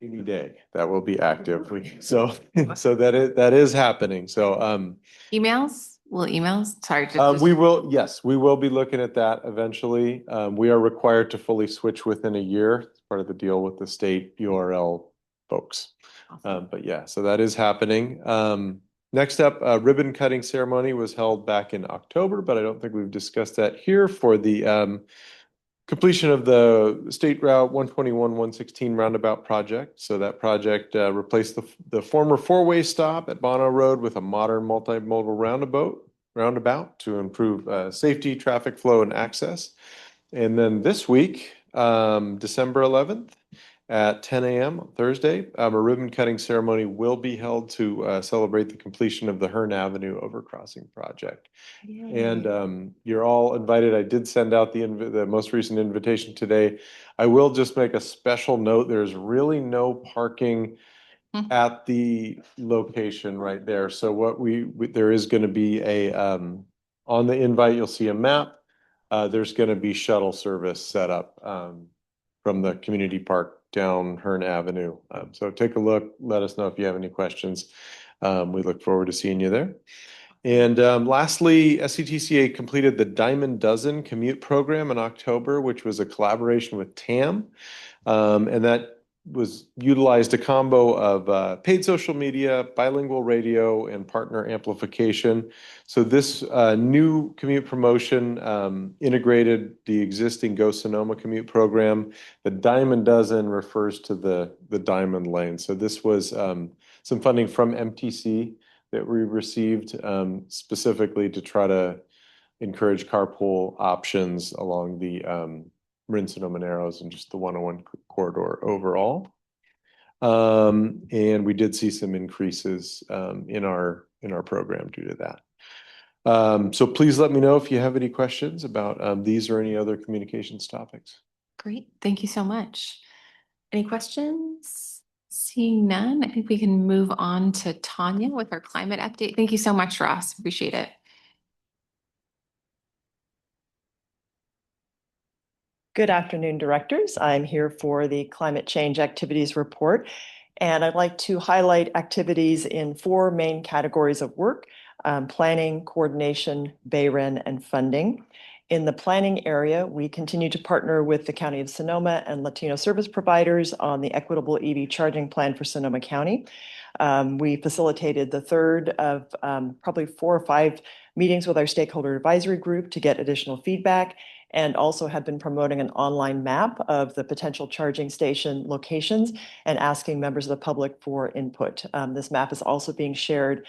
any day. That will be active. So that is happening. So Emails? Will emails? Sorry. we will, yes, we will be looking at that eventually. We are required to fully switch within a year. It's part of the deal with the state URL folks. But yeah, so that is happening. Next up, ribbon cutting ceremony was held back in October, but I don't think we've discussed that here for the completion of the State Route 121-116 roundabout project. So that project replaced the former four-way stop at Bono Road with a modern multimodal roundabout to improve safety, traffic flow, and access. And then this week, December 11th, at 10 a.m. on Thursday, a ribbon cutting ceremony will be held to celebrate the completion of the Hearn Avenue overcrossing project. And you're all invited. I did send out the most recent invitation today. I will just make a special note. There's really no parking at the location right there. So what there is going to be on the invite, you'll see a map. There's going to be shuttle service set up from the community park down Hearn Avenue. So take a look. Let us know if you have any questions. We look forward to seeing you there. And lastly, SCTCA completed the Diamond Dozen commute program in October, which was a collaboration with TAM. And that was utilized a combo of paid social media, bilingual radio, and partner amplification. So this new commute promotion integrated the existing Go Sonoma commute program. The Diamond Dozen refers to the Diamond Lane. So this was some funding from MTC that we received specifically to try to encourage carpool options along the Marin-Sonoma Narrows and just the 101 corridor overall. And we did see some increases in our program due to that. So please let me know if you have any questions about these or any other communications topics. Great. Thank you so much. Any questions? Seeing none, I think we can move on to Tanya with our climate update. Thank you so much, Ross. Appreciate it. Good afternoon, directors. I'm here for the Climate Change Activities Report, and I'd like to highlight activities in 4 main categories of work: planning, coordination, BayREN, and funding. In the planning area, we continue to partner with the County of Sonoma and Latino service providers on the equitable EV charging plan for Sonoma County. We facilitated the third of probably 4 or 5 meetings with our stakeholder advisory group to get additional feedback, and also have been promoting an online map of the potential charging station locations and asking members of the public for input. This map is also being shared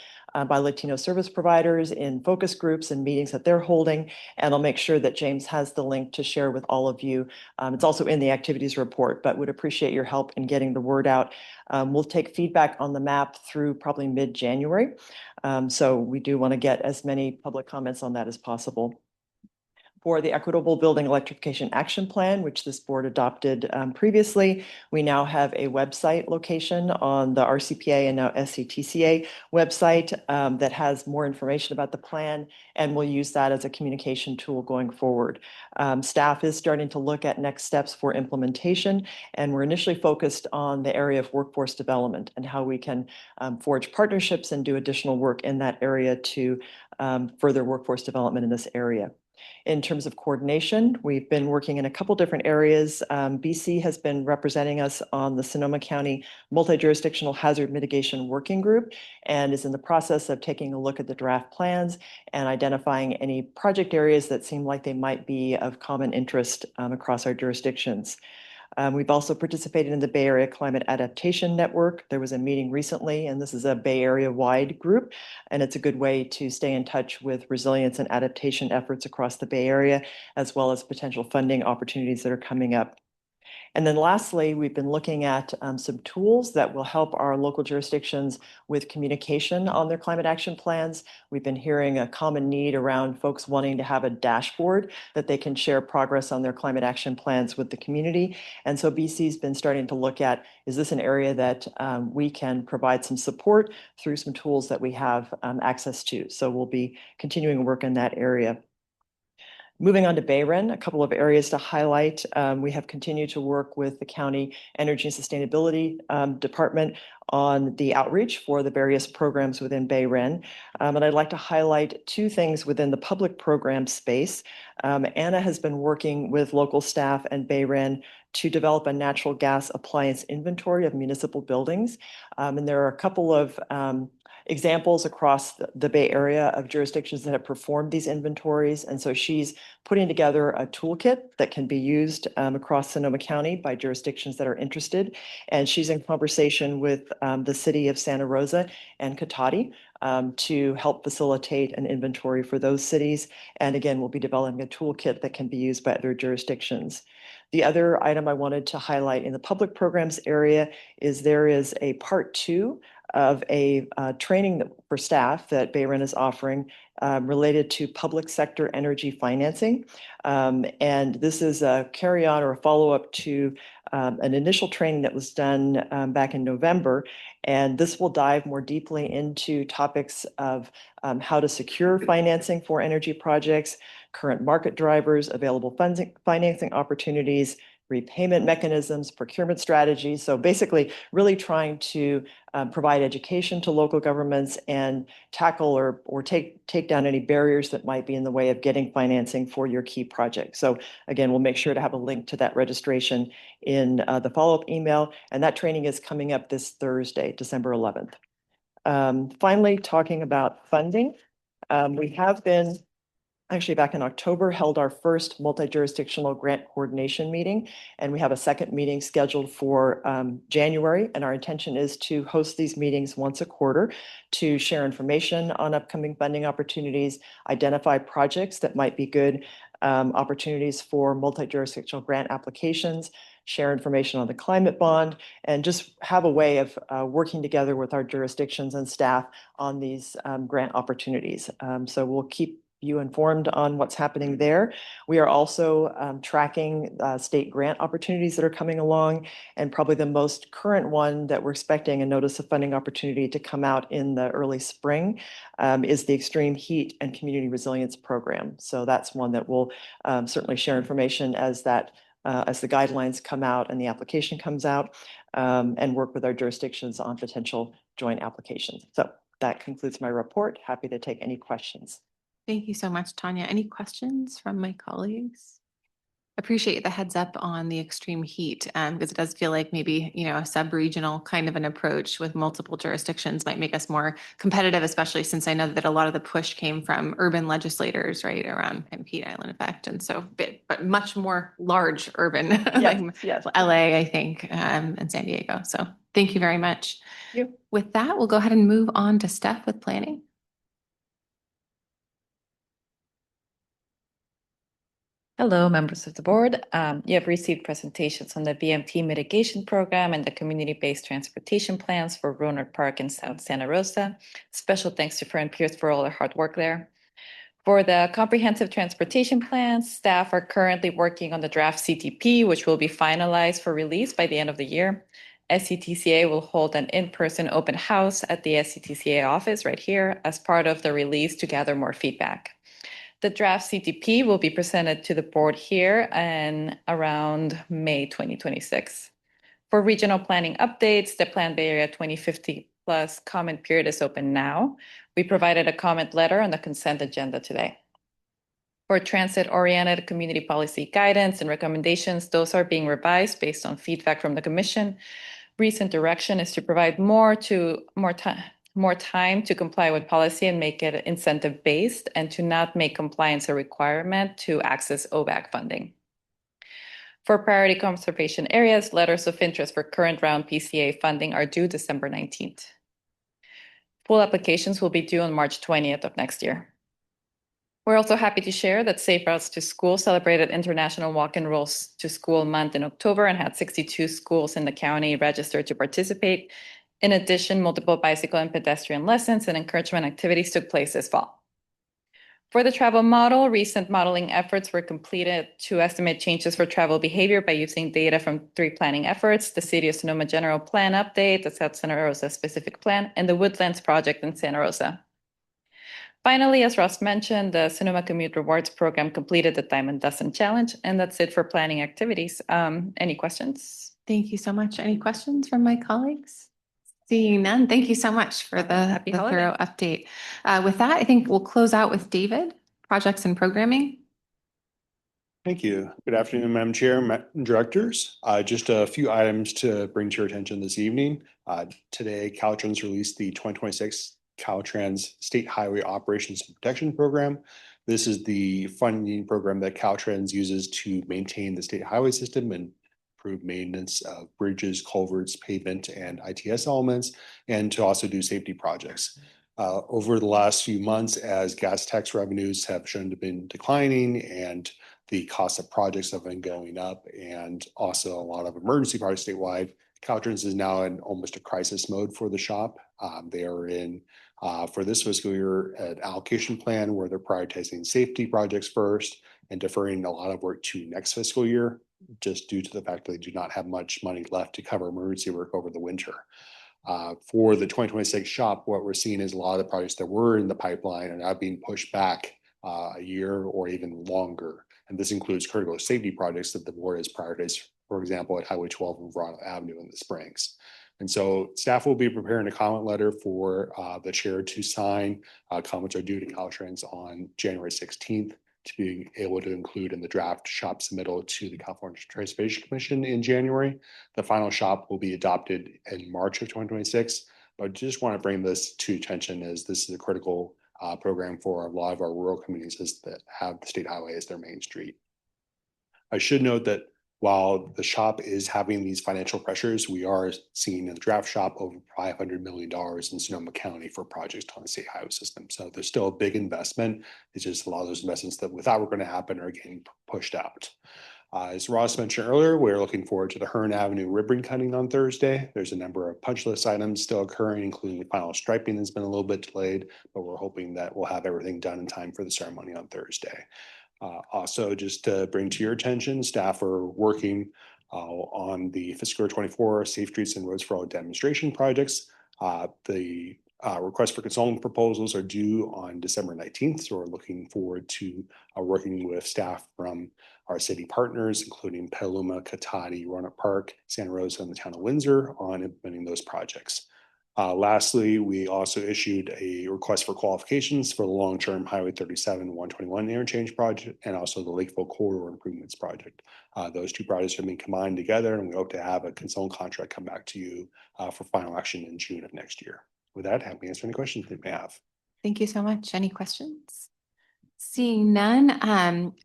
by Latino service providers in focus groups and meetings that they're holding, and I'll make sure that James has the link to share with all of you. It's also in the activities report, but would appreciate your help in getting the word out. We'll take feedback on the map through probably mid-January, so we do want to get as many public comments on that as possible. For the Equitable Building Electrification Action Plan, which this board adopted previously, we now have a website location on the RCPA and now SCTCA website that has more information about the plan, and we'll use that as a communication tool going forward. Staff is starting to look at next steps for implementation, and we're initially focused on the area of workforce development and how we can forge partnerships and do additional work in that area to further workforce development in this area. In terms of coordination, we've been working in a couple different areas. BC has been representing us on the Sonoma County Multi-Jurisdictional Hazard Mitigation Working Group and is in the process of taking a look at the draft plans and identifying any project areas that seem like they might be of common interest across our jurisdictions. We've also participated in the Bay Area Climate Adaptation Network. There was a meeting recently, and this is a Bay Area-wide group, and it's a good way to stay in touch with resilience and adaptation efforts across the Bay Area, as well as potential funding opportunities that are coming up. And then lastly, we've been looking at some tools that will help our local jurisdictions with communication on their climate action plans. We've been hearing a common need around folks wanting to have a dashboard that they can share progress on their climate action plans with the community. And so BC's been starting to look at, is this an area that we can provide some support through some tools that we have access to? So we'll be continuing work in that area. Moving on to BayREN, a couple of areas to highlight. We have continued to work with the County Energy and Sustainability Department on the outreach for the various programs within BayREN. And I'd like to highlight two things within the public program space. Anna has been working with local staff and BayREN to develop a natural gas appliance inventory of municipal buildings. And there are a couple of examples across the Bay Area of jurisdictions that have performed these inventories. And so she's putting together a toolkit that can be used across Sonoma County by jurisdictions that are interested. And she's in conversation with the city of Santa Rosa and Cotati to help facilitate an inventory for those cities. And again, we'll be developing a toolkit that can be used by other jurisdictions. The other item I wanted to highlight in the public programs area is there is a part 2 of a training for staff that BayREN is offering related to public sector energy financing. And this is a carry-on or a follow-up to an initial training that was done back in November. And this will dive more deeply into topics of how to secure financing for energy projects, current market drivers, available financing opportunities, repayment mechanisms, procurement strategies. So basically really trying to provide education to local governments and tackle or take down any barriers that might be in the way of getting financing for your key project. So again, we'll make sure to have a link to that registration in the follow-up email. And that training is coming up this Thursday, December 11th. Finally, talking about funding, we have been actually back in October, held our first multi-jurisdictional grant coordination meeting, and we have a second meeting scheduled for January. And our intention is to host these meetings once a quarter to share information on upcoming funding opportunities, identify projects that might be good opportunities for multi-jurisdictional grant applications, share information on the climate bond, and just have a way of working together with our jurisdictions and staff on these grant opportunities. So we'll keep you informed on what's happening there. We are also tracking state grant opportunities that are coming along, and probably the most current one that we're expecting a notice of funding opportunity to come out in the early spring is the Extreme Heat and Community Resilience Program. So that's one that we'll certainly share information as the guidelines come out and the application comes out, and work with our jurisdictions on potential joint applications. So that concludes my report. Happy to take any questions. Thank you so much, Tanya. Any questions from my colleagues? Appreciate the heads up on the extreme heat, because it does feel like maybe, a sub-regional kind of an approach with multiple jurisdictions might make us more competitive, especially since I know that a lot of the push came from urban legislators, right, around kind of heat island effect. And so, but much more large urban, Yes. LA, I think, and San Diego. So thank you very much. Thank you. With that, we'll go ahead and move on to Steph with planning. Hello, members of the board. You have received presentations on the VMT mitigation program and the community-based transportation plans for Roanoke Park and South Santa Rosa. Special thanks to Fern Pierce for all their hard work there. For the comprehensive transportation plans, staff are currently working on the draft CTP, which will be finalized for release by the end of the year. SCTCA will hold an in-person open house at the SCTCA office right here as part of the release to gather more feedback. The draft CTP will be presented to the board here in around May 2026. For regional planning updates, the Plan Bay Area 2050 plus comment period is open now. We provided a comment letter on the consent agenda today. For transit-oriented community policy guidance and recommendations, those are being revised based on feedback from the Commission. Recent direction is to provide more time to comply with policy and make it incentive-based, and to not make compliance a requirement to access OVAC funding. For priority conservation areas, letters of interest for current round PCA funding are due December 19th. Full applications will be due on March 20th of next year. We're also happy to share that Safe Routes to School celebrated International Walk-and-Rolls to School Month in October and had 62 schools in the county registered to participate. In addition, multiple bicycle and pedestrian lessons and encouragement activities took place this fall. For the travel model, recent modeling efforts were completed to estimate changes for travel behavior by using data from 3 planning efforts: the City of Sonoma General Plan Update, the South Santa Rosa Specific Plan, and the Woodlands Project in Santa Rosa. Finally, as Ross mentioned, the Sonoma Commute Rewards Program completed the Diamond Dozen Challenge, and that's it for planning activities. Any questions? Thank you so much. Any questions from my colleagues? Seeing none, thank you so much for the thorough update. With that, I think we'll close out with David, projects and programming. Thank you. Good afternoon, Madam Chair, Directors. Just a few items to bring to your attention this evening. Today, Caltrans released the 2026 Caltrans State Highway Operations and Protection Program. This is the funding program that Caltrans uses to maintain the state highway system and improve maintenance of bridges, culverts, pavement, and ITS elements, and to also do safety projects. Over the last few months, as gas tax revenues have shown to have been declining and the cost of projects have been going up, and also a lot of emergency projects statewide, Caltrans is now in almost a crisis mode for the shop. They are in, for this fiscal year, an allocation plan where they're prioritizing safety projects first and deferring a lot of work to next fiscal year, just due to the fact that they do not have much money left to cover emergency work over the winter. For the 2026 shop, what we're seeing is a lot of the projects that were in the pipeline are now being pushed back a year or even longer. And this includes critical safety projects that the board has prioritized, for example, at Highway 12 and Verona Avenue in the Springs. And so staff will be preparing a comment letter for the chair to sign. Comments are due to Caltrans on January 16th to be able to include in the draft shop submittal to the California Transportation Commission in January. The final shop will be adopted in March of 2026. But I just want to bring this to attention as this is a critical program for a lot of our rural communities that have the state highway as their main street. I should note that while the shop is having these financial pressures, we are seeing in the draft shop over $500 million in Sonoma County for projects on the state highway system. So there's still a big investment. It's just a lot of those investments that without were going to happen are getting pushed out. As Ross mentioned earlier, we're looking forward to the Hearn Avenue ribbon cutting on Thursday. There's a number of punch list items still occurring, including the final striping that's been a little bit delayed, but we're hoping that we'll have everything done in time for the ceremony on Thursday. Also, just to bring to your attention, staff are working on the fiscal year 24 Safe Streets and Roads for All demonstration projects. The request for consultant proposals are due on December 19th. So we're looking forward to working with staff from our city partners, including Petaluma, Cotati, Roanoke Park, Santa Rosa, and the town of Windsor on implementing those projects. Lastly, we also issued a request for qualifications for the long-term Highway 37 121 interchange project and also the Lakeville Corridor Improvements Project. Those two projects have been combined together, and we hope to have a consultant contract come back to you for final action in June of next year. With that, happy to answer any questions that you may have. Thank you so much. Any questions? Seeing none,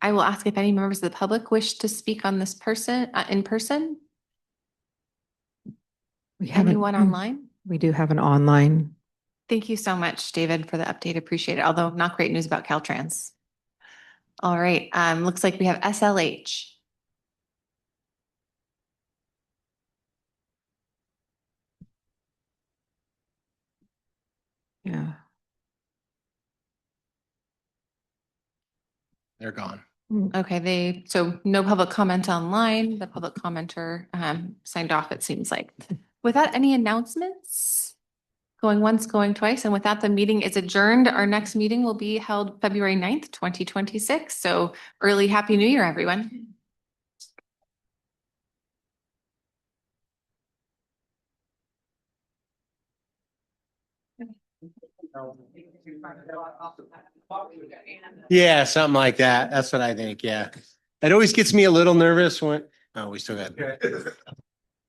I will ask if any members of the public wish to speak on this in person. We have anyone online? We do have an online. Thank you so much, David, for the update. Appreciate it. Although not great news about Caltrans. All right. Looks like we have SLH. Yeah. They're gone. Okay, so no public comment online. The public commenter signed off, it seems like. Without any announcements, going once, going twice, and with that, the meeting is adjourned. Our next meeting will be held February 9th, 2026. So early Happy New Year, everyone. Yeah, something like that. That's what I think. Yeah. It always gets me a little nervous when, oh, we still got.